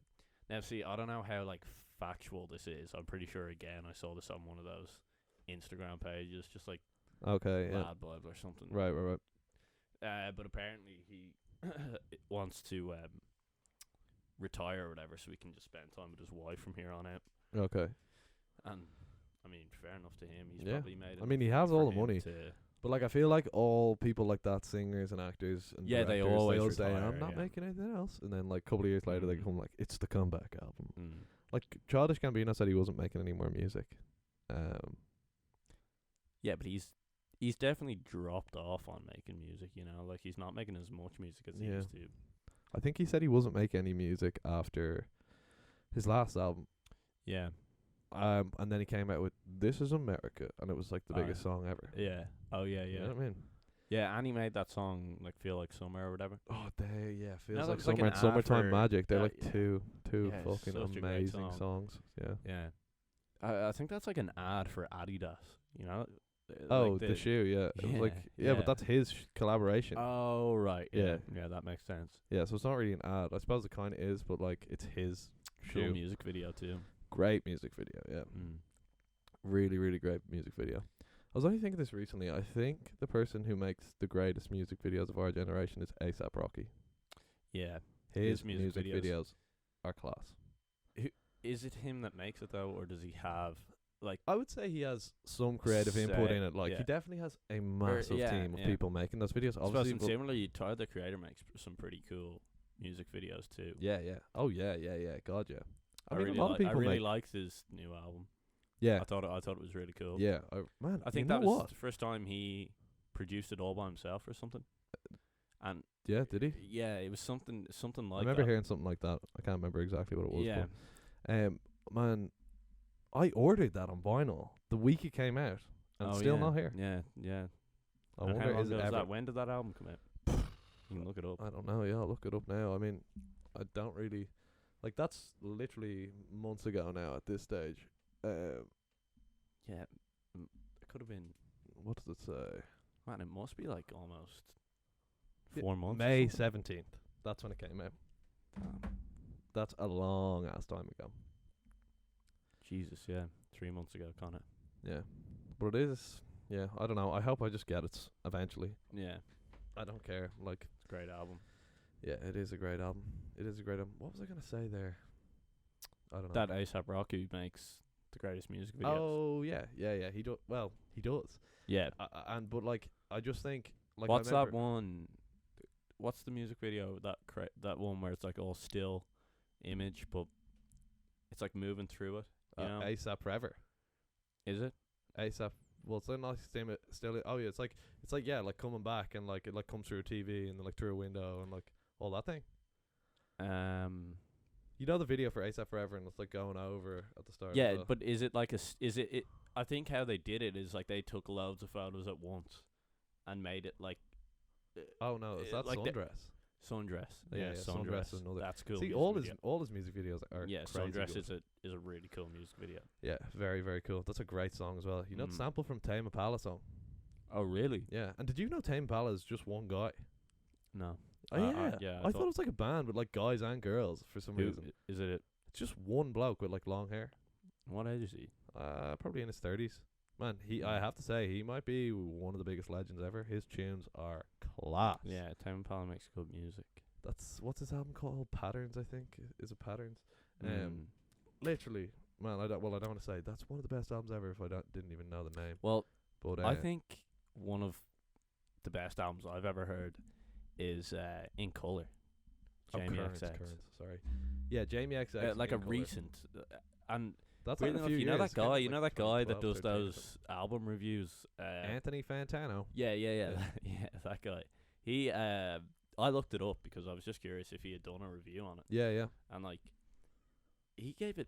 Now, see, I don't know how like factual this is. I'm pretty sure. Again, I saw this on one of those Instagram pages, just like Okay, yeah. Lad Blab or something. Right. But apparently he wants to retire or whatever, so he can just spend time with his wife from here on out. Okay. And I mean, fair enough to him. He's Yeah. probably made it. I mean, he has all the money. But like, I feel like all people like that, singers and actors and Yeah, they directors, always they'll say, retire, "I'm not yeah. making anything else," and then like a couple of years later, they come like, "It's the comeback album." Mm. Like Childish Gambino said he wasn't making any more music. Yeah, but he's definitely dropped off on making music. You know, like he's not making as much music as he Yeah. used to. I think he said he wasn't making any music after his last album. Yeah. And then he came out with "This Is America," and it was like the Oh, biggest song ever. Yeah. Oh yeah, You yeah. know what I mean? Yeah, and he made that song like "Feel Like Summer" or whatever. Oh, feels that like was like summer an and ad summertime for magic. They're that, like yeah. two Yeah, it's fucking such a great amazing song. songs. Yeah. Yeah. I think that's like an ad for Adidas. You know. Oh, Like the shoe. Yeah. It was like yeah. but that's his collaboration. Oh right. Yeah. Yeah, that makes sense. Yeah, so it's not really an ad. I suppose it kind of is, but like it's his Cool shoe. music video too. Great music video. Yeah. Mm. Really, really great music video. I was only thinking this recently. I think the person who makes the greatest music videos of our generation is A$AP Rocky. Yeah. His His music videos are class. Is it him that makes it though, or does he have like? I would say he has some creative input in it. Like yeah. he definitely has a massive yeah, team of yeah. people making those videos. I Obviously, suppose similarly, Tyler the Creator makes some pretty cool music videos too. yeah. Oh yeah. God, yeah. I mean, really a lot of people I really make. liked his new album. Yeah. I thought it was really cool. Yeah. Man, I think you know that was what? the first time he produced it all by himself or something. And Yeah, did he? yeah, it was something like I remember that. hearing something like that. I can't remember exactly what it was. Yeah. But, man, I ordered that on vinyl the week it came out, and it's still yeah. not here. Yeah, yeah. I And how wonder long is it ago was ever? that? When did that album come out? You can look it up. I don't know. Yeah, I'll look it up now. I mean, I don't really like. That's literally months ago now. At this stage, Yeah, it could have been. what does it say? Man, it must be like almost Yeah, 4 months. or May something. 17th. That's when it came out. Damn. That's a long ass time ago. Jesus, yeah, 3 months ago, Connor. Yeah, but it is. Yeah, I don't know. I hope I just get it eventually. Yeah, I don't care. Like, it's a great album. yeah, it is a great album. It is a great album. What was I gonna say there? I don't know. That A$AP Rocky makes the greatest music videos. Oh yeah. He does. Well, he does. Yeah. And but like, I just think like. What's I that remember one? What's the music video that one where it's like all still image, but it's like moving through it? You know? A$AP Forever. Is it? A$AP. Well, it's a nice thing. Still. Oh yeah. It's like yeah, like coming back and like it like comes through a TV and then like through a window and like all that thing. You know the video for A$AP Forever and it's like going over at the start. Yeah, as well. but is it like is it? I think how they did it is like they took loads of photos at once and made it like. Oh no, is that like the- Sundress? Sundress. Yeah, Sundress is another. That's cool. See, music all video. his music videos are Yeah, crazy Sundress good. is a really cool music video. Yeah, very very cool. That's a great song as well. You know the Mm. sample from Tame Impala song. Oh really? Yeah, and did you know Tame Impala is just one guy? No. Oh yeah, yeah. I thought it was like a band with like guys and girls for some reason. Is it? It's just one bloke with like long hair. What age is he? Probably in his 30s. Man, Mm. I have to say, he might be one of the biggest legends ever. His tunes are class. Yeah, Tame Impala makes good music. That's, what's his album called? Patterns, I think. Is it Patterns? Mm. Literally, man, I don't want to say that's one of the best albums ever if I didn't even know the name. Well, But I think one of the best albums I've ever heard is In Colour. Jamie Currents, XX. sorry. Yeah, Jamie XX. Like a In Colour. recent, and That's weirdly like a enough, few you know years. that guy, Like that 2012, does 13 or those album reviews. Anthony Fantano. Yeah, Yeah. yeah, that guy. He, I looked it up because I was just curious if he had done a review on it, Yeah, yeah. and like, he gave it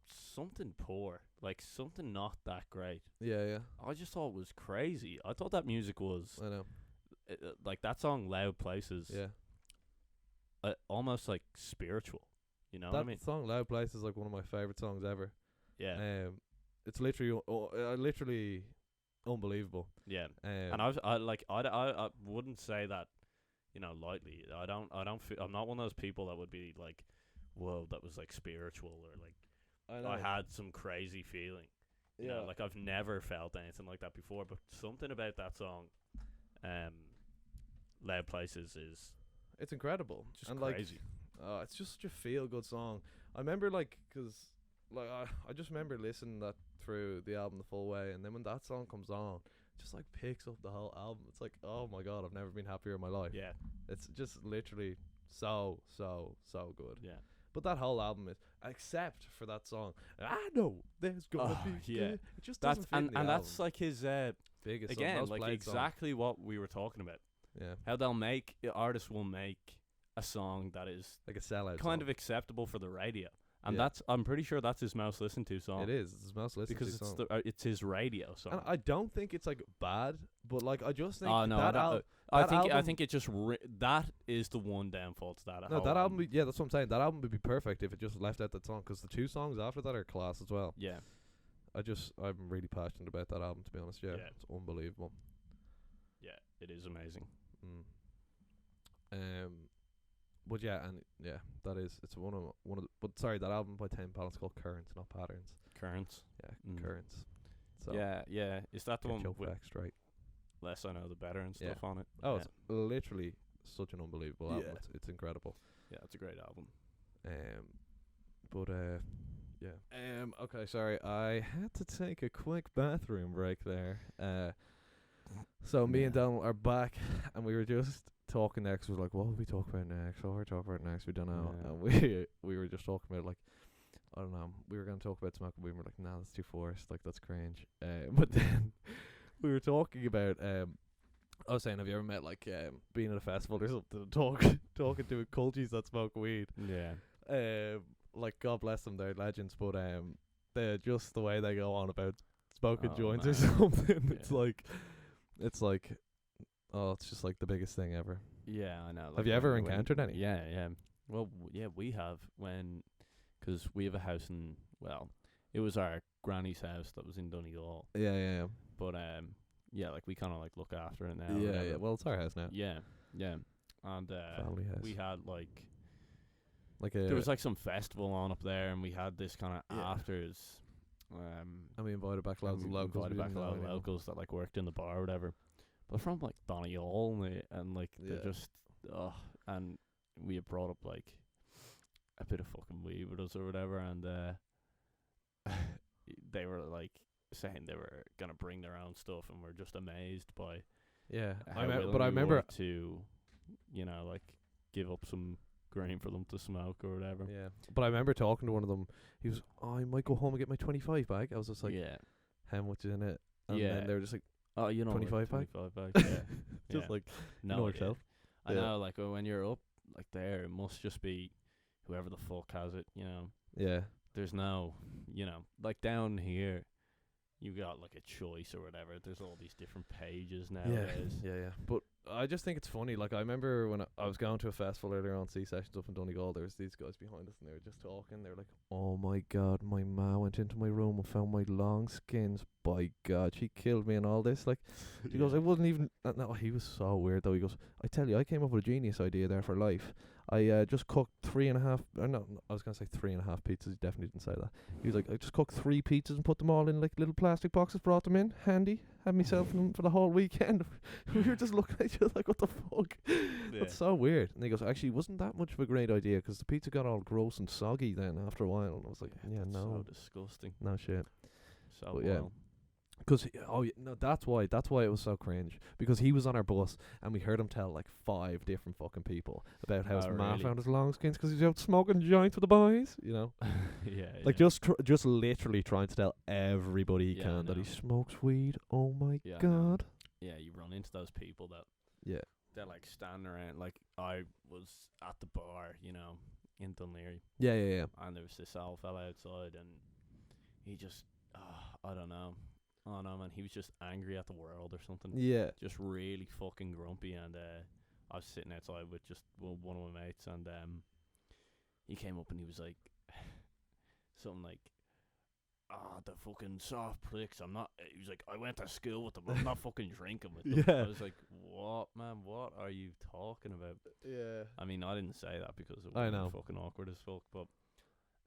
something poor, like something not that great. Yeah, yeah. I just thought it was crazy. I thought that music was I know. like that song "Loud Places," Yeah. almost like spiritual. You know That what I mean? song "Loud Place" is like one of my favorite songs ever. Yeah, It's literally, literally unbelievable. yeah. And And I wouldn't say that, lightly. I'm not one of those people that would be like, whoa, that was like spiritual, or like I had some crazy feeling. You know, like I've never felt anything like that before. But something about that song, "Loud Places," is it's incredible. just and crazy. Like, it's just such a feel good song. I remember like, 'cause like I just remember listening that through the album the full way, and then when that song comes on, it just like picks up the whole album. It's like, oh my god, I've never been happier in my life. Yeah, It's just literally so good. yeah. But that whole album is, except for that song, I know there's gonna be. Yeah. It just That's doesn't fit in the and album. that's like his Biggest song, again, most like played song. exactly what we were talking about. Yeah, How artists will make a song that is like a sellout. kind song. of acceptable for the radio, and Yeah. I'm pretty sure that's his most listened to song. It is. It's his most listened because to it's song. it's his radio song. And I don't think it's like bad, but like I just think Oh no, that I that think album- it just that is the one downfall to that. no, whole that album. Yeah, that's what I'm saying. That album would be perfect if it just left out that song, because the two songs after that are class as well. Yeah, I'm really passionate about that album, to be honest. Yeah, Yeah. it's unbelievable. yeah, it is amazing. But yeah, and yeah, that is, it's one of the. But sorry, that album by Tame Impala is called Currents, not Patterns. Currents. Yeah, Mm. Currents. So Yeah. Is that the get one your with facts right. Less I Know the Better and Yeah. stuff on it? Oh, yeah. it's literally such an unbelievable album. Yeah. It's incredible. Yeah, it's a great album. But yeah. Okay, sorry. I had to take a quick bathroom break there. So me and Yeah. Donald are back, and we were just talking next. We were like, what will we talk about next? What will we talk about next? We don't know. Yeah. And we were just talking about, like, I don't know. We were going to talk about smoking weed. And we're like, nah, that's too forced. Like, that's cringe. But then we were talking about. I was saying, have you ever met, like, being at a festival or something and talking to culties that smoke weed? Yeah. Like, God bless them, they're legends, but they're just the way they go on about smoking Oh, joints man. or something. Yeah. It's like, oh, it's just like the biggest thing ever. Yeah, I know. Have you ever encountered any? Yeah, yeah. Well, yeah, we have because we have a house it was our granny's house that was in Donegal. Yeah. But yeah, like we kind of like look after it now. or Yeah, whatever. yeah. Well, it's our house now. Yeah, yeah. And Family house. we had like there there was like some festival on up there, and we had this kind of Yeah. afters. and we invited back loads of we locals. invited we back didn't a know lot of anyone. locals that like worked in the bar or whatever, but from like Donegal, and like Yeah. they're just and we had brought up like a bit of fucking weed with us or whatever, and they were like saying they were gonna bring their own stuff, and we're just amazed by Yeah, how willing but I we remember. were to, like give up some green for them to smoke or whatever. Yeah, but I remember talking to one of them. He was, I might go home and get my 25 bag. I was just like, yeah. how much is in it? And Yeah. then they were just like, Oh, 25 pack? 25 pack. Yeah. just Yeah. like, No, know yeah. yourself. I Yeah. know, like when you're up like there, it must just be whoever the fuck has it. Yeah. There's no, like down here, you got like a choice or whatever. There's all these different pages nowadays. Yeah. But I just think it's funny. Like, I remember when I was going to a festival earlier on, C-Sessions up in Donegal, there was these guys behind us and they were just talking. They were like, oh my God, my ma went into my room and found my long skins. By God, she killed me and all this. Like, he goes, I wasn't even... No, he was so weird though. He goes, I tell you, I came up with a genius idea there for life. I just cooked 3.5... no, I was going to say 3.5 pizzas. He definitely didn't say that. He was like, I just cooked 3 pizzas and put them all in like little plastic boxes, brought them in, handy. Had myself in them for the whole weekend. We were just looking at each other like, what the fuck? That's so weird. And he goes, actually, wasn't that much of a great idea because the pizza got all gross and soggy then after a while. And I was like, yeah, no. So disgusting. No shit. So but well. Because that's why it was so cringe, because he was on our bus and we heard him tell like 5 different fucking people about how his ma found his long skins because he's out smoking joints with the boys, you know. Like just literally trying to tell everybody he can that he smokes weed. Oh my God. Yeah, you run into those people that they're like standing around. Like, I was at the bar, you know, in Dunleary. Yeah. And there was this old fella outside and he just I don't know. Oh no, man, he was just angry at the world or something. Yeah. Just really fucking grumpy. And I was sitting outside with just one of my mates, and he came up and he was like, something like, the fucking soft pricks. He was like, I went to school with them. I'm not fucking drinking with them. Yeah. I was like, what, man? What are you talking about? Yeah. I mean, I didn't say that because it was fucking awkward as fuck, but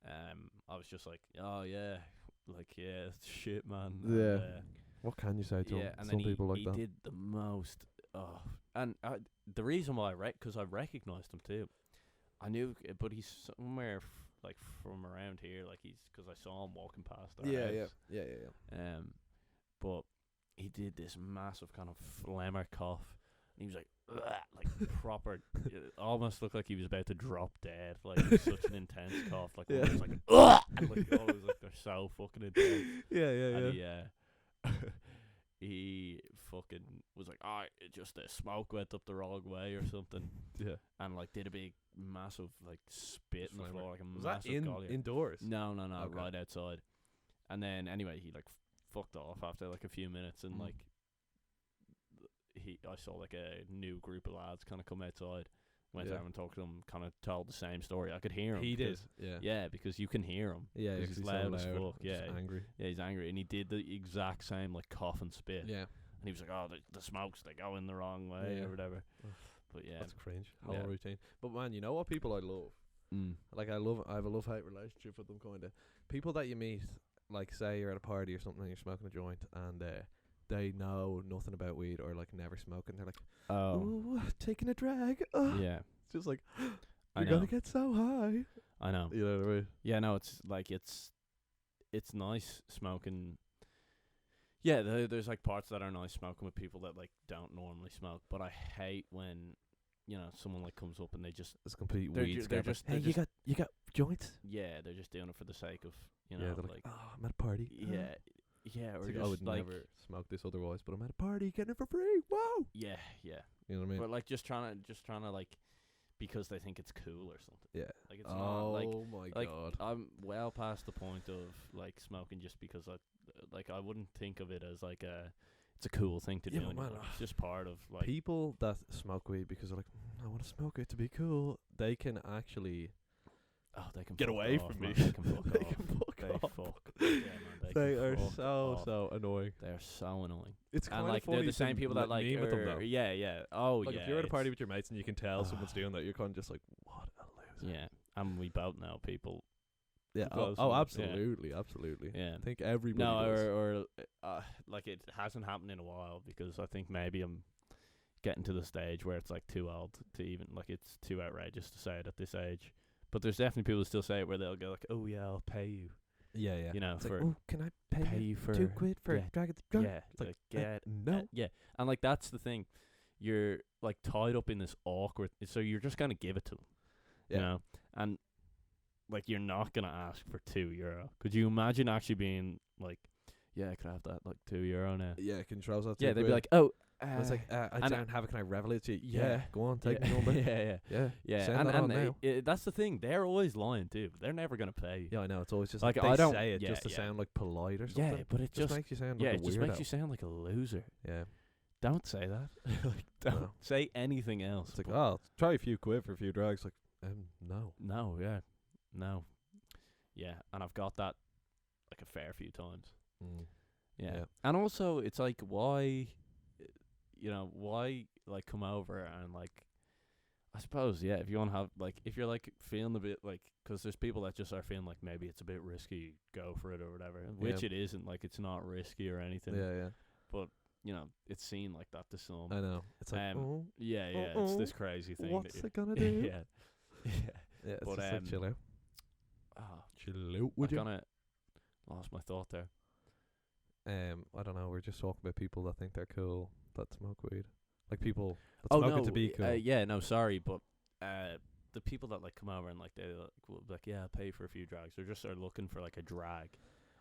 I was just like, oh yeah. Like, yeah, it's shit, man. Yeah. And, what can you say to him? and Some then people like he that. did the most. And the reason why because I recognized him too. I knew, but he's somewhere like from around here. Like because I saw him walking past our house. Yeah. But he did this massive kind of phlegmer cough. And he was like, like proper, it almost looked like he was about to drop dead. Like, it was such an intense cough. Like, it was like, and like, always like they're so fucking intense. And he fucking was like, it just the smoke went up the wrong way or something. Yeah. And like did a big massive like spit in the floor, like a was massive that indoors? No, Okay. right outside. And then anyway, he like fucked off after like a few minutes, and like I saw like a new group of lads kind of come outside, went down and talked to them, kind of told the same story. I could hear him. He did, because you can hear him. Yeah, he's loud as fuck. Yeah, angry. Yeah, he's angry, and he did the exact same like cough and spit. Yeah, and he was like, "Oh, the smokes, they go in the wrong way or whatever." But yeah, that's cringe. Whole routine. But man, you know what people I love? Like I have a love-hate relationship with them, kind of. People that you meet, like say you're at a party or something and you're smoking a joint and they know nothing about weed or like never smoking. They're like, ooh, taking a drag. Yeah. It's just like, you're gonna get so high. I know. You know what I mean? Yeah, no, it's like, it's nice smoking. Yeah, there's like parts that are nice smoking with people that like don't normally smoke, but I hate when, you know, someone like comes up and they just, it's complete they're weed. they're just, hey, you got joints? Yeah, they're just doing it for the sake of, you know, yeah, they're like, oh, I'm at a party. Yeah. Yeah, or like, just I would like, never smoke this otherwise, but I'm at a party getting it for free. Whoa! Yeah. You know what I mean? But like just trying to like, because they think it's cool or something. Yeah. Like it's not like. Oh my God. I'm well past the point of like smoking just because I wouldn't think of it as like it's a cool thing to do. Man, it's just part of like people that smoke weed because they're like, I want to smoke it to be cool. They can actually. Oh, they can get fuck away off, from man. me. They can fuck They off. can fuck They off. fuck. Yeah, man. They can are fuck off. so annoying. They're so annoying. It's kind and like of funny. they're the same people that like with them though. yeah. Oh, like yeah. if you're at a party with your mates and you can tell someone's doing that, you're kind of just like, what a loser. Yeah, and we both know people. Yeah. Oh, absolutely, absolutely. Yeah. I think everybody. No, does. or like it hasn't happened in a while because I think maybe I'm getting to the stage where it's like too old to even like it's too outrageous to say it at this age. But there's definitely people who still say it where they'll go like, "Oh yeah, I'll pay you." Yeah. You know, it's for like, oh, can I pay you for £2 for dragging the drug? Yeah, It's like get no. yeah, and like that's the thing, you're like tied up in this awkward. So you're just gonna give it to them, you know, and like you're not gonna ask for €2. Could you imagine actually being like, yeah, could I have that like €2 now? Yeah, can you throw that? Yeah, they'd be like, oh. It's like I don't have it. Can I revel it to you? Yeah, go on, take the number. yeah. Send that on now. That's the thing. They're always lying too. They're never gonna pay you. Yeah, I know. It's always just like they I don't say it yeah, just to sound like polite or something. Yeah, but it just makes you sound like a it just weirdo. makes you sound like a loser. Yeah, Don't say that. Like, don't No. say anything else. It's like, but oh, try a few quid for a few drugs. Like, no. no, yeah, no, yeah, and I've got that like a fair few times. Mm. Yeah. Yeah. And also it's like, why, why like come over and like, I suppose, yeah, if you want to have like, if you're like feeling a bit like, because there's people that just are feeling like maybe it's a bit risky, go for it or whatever, which it isn't. Like, it's not risky or anything. Yeah. It's seen like that to some. I know. It's like, Yeah, it's this crazy thing. what's that it gonna do? yeah. Yeah, it's But, just like, chill out. Chill out, I would you? kind of lost my thought there. I don't know. We're just talking about people that think they're cool that smoke weed. Like people that smoke it to be cool. Yeah, no, sorry, but the people that like come over and like they will be like, yeah, I'll pay for a few drags. They're just looking for like a drag.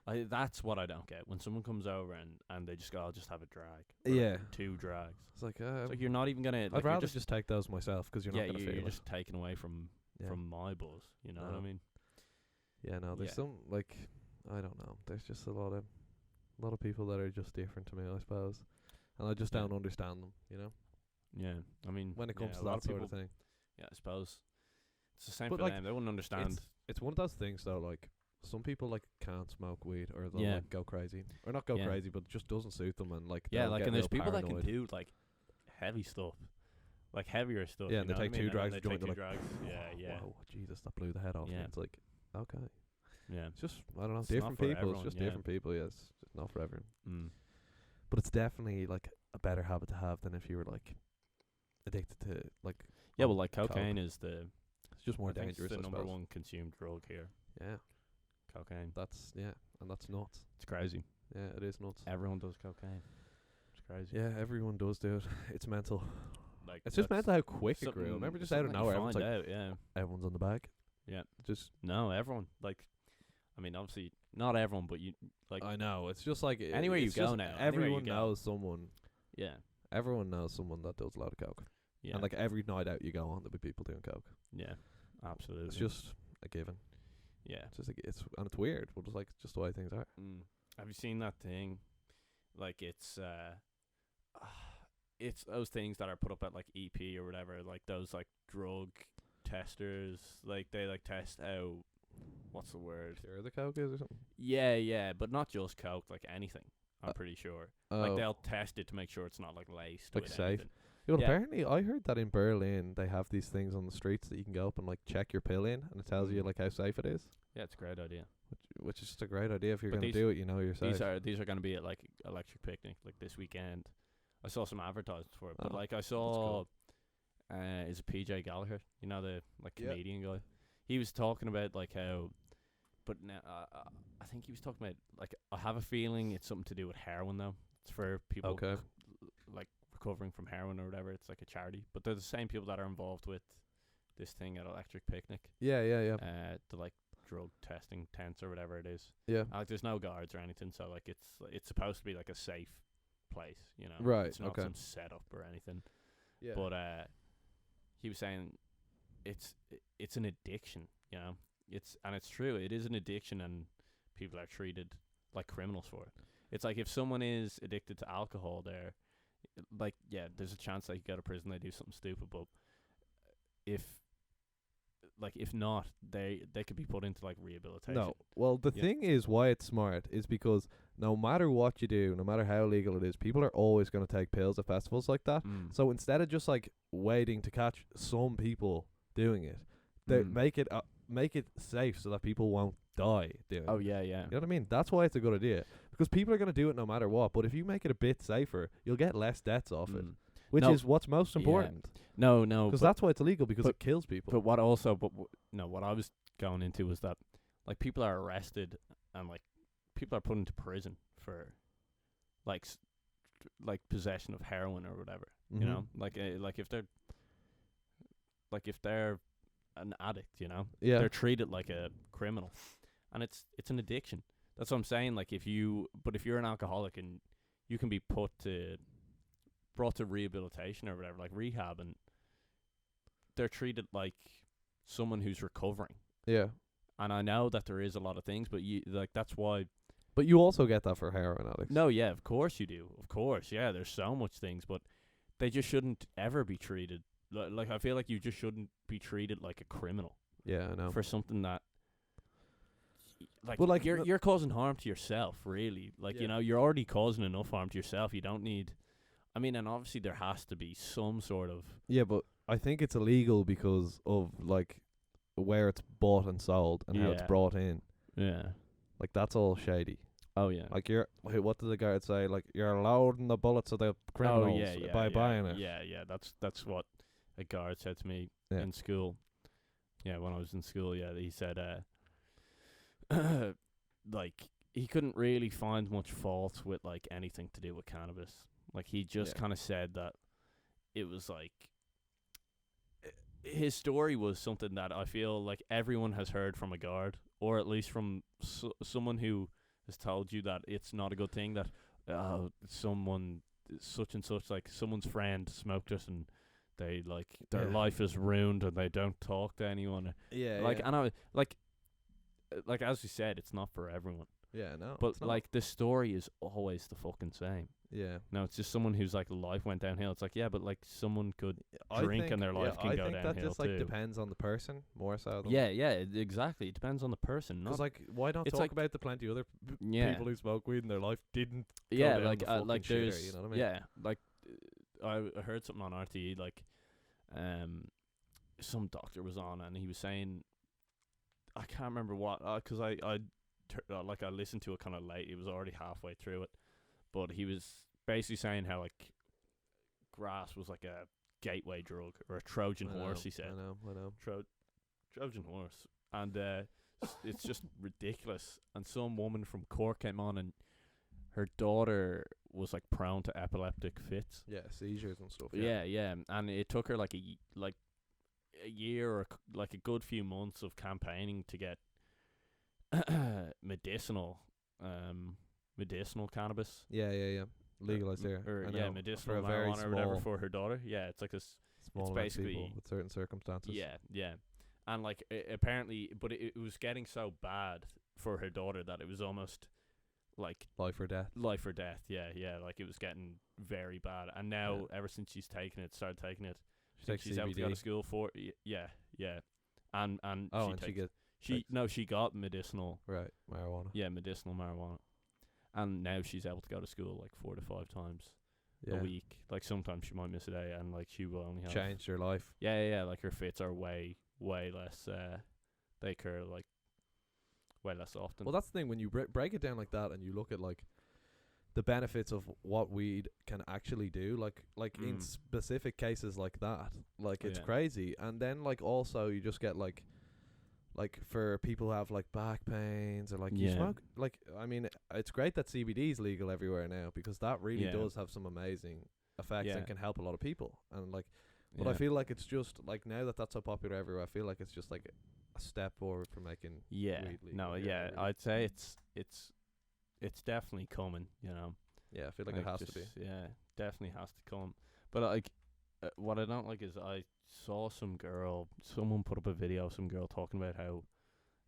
That's what I don't get. When someone comes over and they just go, I'll just have a drag. Or Yeah. like 2 drags. It's like, It's like, you're not even gonna. Like, I'd you're rather just take those myself because you're not gonna feel you're it. just taken away from my buzz. You know what I No. mean? Yeah, no. There's some like, I don't know. There's just a lot of people that are just different to me, I suppose, and I just don't understand them. You know. Yeah, I mean, When it comes to a lot that sort of people- thing. Yeah, I suppose it's the same But, for like, them. They wouldn't understand. It's one of those things though. Like some people like can't smoke weed or they'll Yeah. like go crazy or not go Yeah. crazy, but it just doesn't suit them and like Yeah, they'll like, get and there's real people that can paranoid. do like heavy stuff, like heavier stuff. Yeah, you and they know what take I mean? 2 And drags they a joint, take 2 they're like, drags. Yeah. Whoa, Jesus, that blew the head off me. Yeah. It's like, okay. Yeah. It's just, I don't know, It's not different for people. everyone, It's just yeah. different people, yeah. It's just not for everyone. Mm. But it's definitely like a better habit to have than if you were like addicted to like. Yeah, well, like cocaine is It's just more I think it's dangerous. the I number suppose. one consumed drug here. Yeah, Cocaine. and that's nuts. It's crazy. Yeah, it is nuts. Everyone does cocaine. It's crazy. Yeah, everyone does do it. It's mental. Like, It's just that's mental how quick it something- grew. Remember, just out of something that you nowhere, everyone's find like, out, yeah. everyone's on the bag. Yeah. Just, No, everyone. Like, I mean, obviously not everyone, but you like. I know. It's just like Anywhere you it's go just now, anywhere you Everyone go. knows someone. Yeah. Everyone knows someone that does a lot of coke. Yeah. And like every night out you go on, there'll be people doing coke. Yeah. Absolutely. It's just a given. Yeah. It's just like it's weird, but it's like just the way things are. Have you seen that thing? Like, it's those things that are put up at like EP or whatever, like those like drug testers, like they like test out, what's the word? Sure, the coke is or something. Yeah, but not just coke, like anything. I'm pretty sure. Like Oh. they'll test it to make sure it's not like laced. Like with safe. anything. Yeah, well, Yeah. apparently I heard that in Berlin they have these things on the streets that you can go up and like check your pill in, and it tells you like how safe it is, Yeah, it's a great idea. which is just a great idea if you're But going to these- do it. You know you're safe. These are going to be at like Electric Picnic like this weekend. I saw some advertisements for it, but Oh, like I cool. saw, is it PJ Gallagher? You know, the like Yeah. comedian guy. He was talking about like how, but now I think he was talking about like, I have a feeling it's something to do with heroin though. It's for people Okay. like recovering from heroin or whatever. It's like a charity, but they're the same people that are involved with this thing at Electric Picnic. Yeah. The like drug testing tents or whatever it is. Yeah. Like, there's no guards or anything, so like it's supposed to be like a safe place, you know. Right, It's not okay. some setup or anything. Yeah. But he was saying it's an addiction, you know. It's true. It is an addiction, and people are treated like criminals for it. It's like if someone is addicted to alcohol, they're like, yeah, there's a chance they could go to prison, they do something stupid, but if not, they could be put into like rehabilitation. No. Well, the Yeah. thing is why it's smart is because no matter what you do, no matter how legal it is, people are always going to take pills at festivals like that. Mm. So instead of just like waiting to catch some people doing it, they make it safe so that people won't die doing Oh it. yeah. You know what I mean? That's why it's a good idea. Because people are going to do it no matter what. But if you make it a bit safer, you'll get less deaths off it. Which No, is what's most important. No, Because but, that's why it's illegal, because but- it kills people. but what also, what I was going into was that like people are arrested and like people are put into prison for like like possession of heroin or whatever. You know, like if they're an addict, you know, Yeah. they're treated like a criminal, and it's an addiction. That's what I'm saying. Like if you're an alcoholic and you can be brought to rehabilitation or whatever, like rehab, and they're treated like someone who's recovering. Yeah. And I know that there is a lot of things, but that's why But you also get that for heroin addicts. No, yeah, of course you do. Of course, yeah. There's so much things, but they just shouldn't ever be treated like. I feel like you just shouldn't be treated like a criminal Yeah, I know. for something that. Like, Well, like, you're causing harm to yourself, really. Like, Yeah. you know, you're already causing enough harm to yourself. You don't need. I mean, and obviously there has to be some sort of. Yeah, but I think it's illegal because of like where it's bought and sold and how it's Yeah. brought in. Yeah. Like that's all shady. Oh yeah. Like what did the guard say? Like you're loading the bullets of the criminals by yeah, buying it. Yeah. That's what a guard said to me Yeah. in school. Yeah, when I was in school, yeah, he said, like he couldn't really find much fault with like anything to do with cannabis. Like he just Yeah. kind of said that it was like his story was something that I feel like everyone has heard from a guard, or at least from someone who has told you that it's not a good thing, that someone such and such, like someone's friend smoked it and they like their life is ruined and they don't talk to anyone. Yeah. Like, and I like as you said, it's not for everyone. Yeah, no. But it's not. like the story is always the fucking same. Yeah. No, it's just someone whose like life went downhill. It's like, yeah, but like someone could drink and their life can I go think downhill that just like too. depends on the person more so than Exactly. It depends on the person. Because Not like why not it's talk like- about the plenty other yeah, people who smoke weed and their life didn't yeah, down like the fucking like shitter, there's you know what I mean? yeah, like I heard something on RTE, like some doctor was on and he was saying, I can't remember what, because I listened to it kind of late. It was already halfway through it, but he was basically saying how like grass was like a gateway drug or a Trojan horse. He said, I know. Trojan horse, and it's just ridiculous. And some woman from Cork came on, and her daughter was like prone to epileptic fits. Yeah, seizures and stuff. Yeah, and it took her like a year or like a good few months of campaigning to get medicinal cannabis. Yeah. Legalized there. I know, medicinal for a very marijuana or whatever small- for her daughter. Yeah, it's like small it's amount of people basically- with certain circumstances. yeah, and like apparently, but it was getting so bad for her daughter that it was almost like Life or death. life or death. Yeah, like it was getting very bad. And now, ever since she's started taking it, she's able to go to school for yeah, and Oh, she and she takes, gets she got medicinal. right marijuana. Yeah, medicinal marijuana. And now she's able to go to school like 4 to 5 times Yeah. a week. Like sometimes she might miss a day, and like she will only have Changed her life. Yeah. Like her fits are way less. They occur like way less often. Well, that's the thing when you break it down like that, and you look at like the benefits of what weed can actually do. Like in specific cases like that, like it's Yeah. crazy. And then like also you just get like for people who have like back pains or like you Yeah. smoke, like I mean it's great that CBD is legal everywhere now, because that really Yeah. does have some amazing effects Yeah. and can help a lot of people. And like but yeah. I feel like it's just like now that that's so popular everywhere, I feel like it's just like a step forward for making Yeah. weed legal No, here, yeah. really. I'd say it's definitely coming, you know. Yeah, I feel like it has to be. Yeah, definitely has to come. But like what I don't like is I saw someone put up a video of some girl talking about how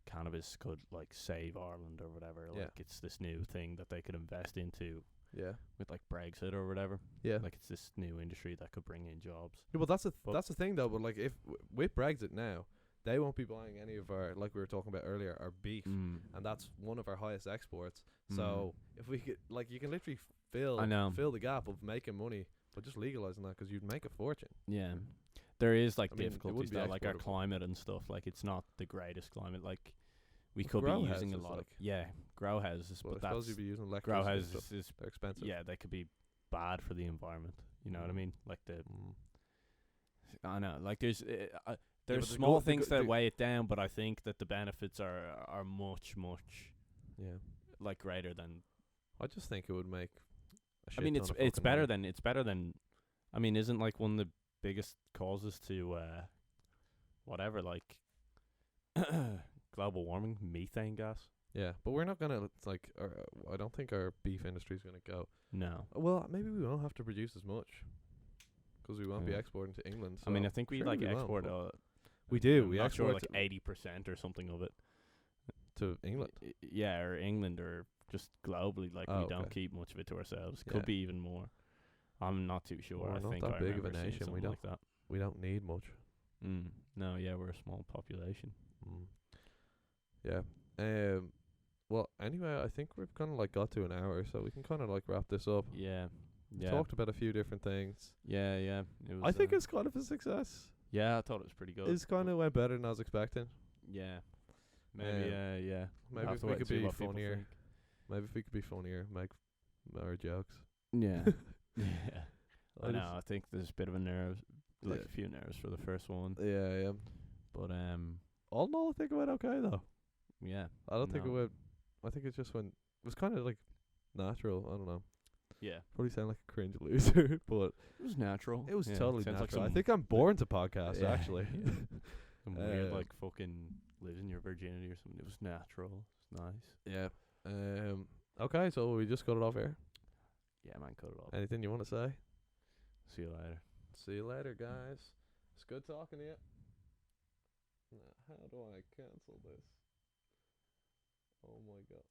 cannabis could like save Ireland or whatever. Yeah. Like it's this new thing that they could invest into Yeah. with like Brexit or whatever. Yeah. Like it's this new industry that could bring in jobs. Yeah, well, that's But- the thing though. But like, if with Brexit now, they won't be buying any of our, like we were talking about earlier, our beef, and that's one of our highest exports. So if we could, like, you can literally I know. fill the gap of making money, but just legalizing that, because you'd make a fortune. Yeah. There is like I mean, it difficulties wouldn't be though, like our exportable. climate and stuff. Like it's not the greatest climate. Like we But could be grow using a houses, lot of like- grow houses, Well, but I suppose that's you'd be using grow electricity and houses stuff. is They're expensive. yeah, they could be bad for the environment. You know what I mean? Like I know, like there's but there's the small go- the things go- that the- weigh it down, but I think that the benefits are much Yeah. like greater than. I just think it would make. I mean, it's better than. I mean, isn't like one of the biggest causes to whatever like global warming, methane gas. Yeah, but we're not gonna like. I don't think our beef industry's gonna go. No. Well, maybe we won't have to produce as much, because we won't be Yeah. exporting to England. I mean, so I think we surely like we won't, export. but we do. I'm We not sure, export like 80% or something of it to England. Yeah, or England, or just globally. Like, Oh, we don't okay. keep much of it to ourselves. Yeah. Could be even more. I'm not too sure. We're I not think that I big of a remember seeing nation. We something don't- like that. We don't need much. No, yeah, we're a small population. Yeah. Well, anyway, I think we've kind of like got to an hour, so we can kind of like wrap this up. Yeah, We yeah, talked about a few different things. yeah. It was, I think it's kind of a success. yeah, I thought it was pretty good. It's kind of went better than I was expecting. Yeah, maybe. Yeah, Maybe Have if to we wait could and see be what people funnier. think. Maybe if we could be funnier, make our jokes. Yeah, yeah. I I know. just- I think there's a bit of a nerves, like Yeah. a few nerves for the first one, Yeah. but All in all, I think it went okay though. yeah. I don't think it No. went. I think it just went. It was kind of like natural. I don't know. Yeah, Probably sound like a cringe loser, but it was natural. it was Yeah, totally sounds natural. Like I some, think I'm born to podcast yeah, actually. yeah. Some weird, Uh, like, fucking losing your virginity or something. It was natural. It's nice. Yeah. Okay, so we just got it off air. Yeah, man, cut it off. Anything you want to say? See you later. See you later, guys. It's good talking to you. How do I cancel this? Oh my god.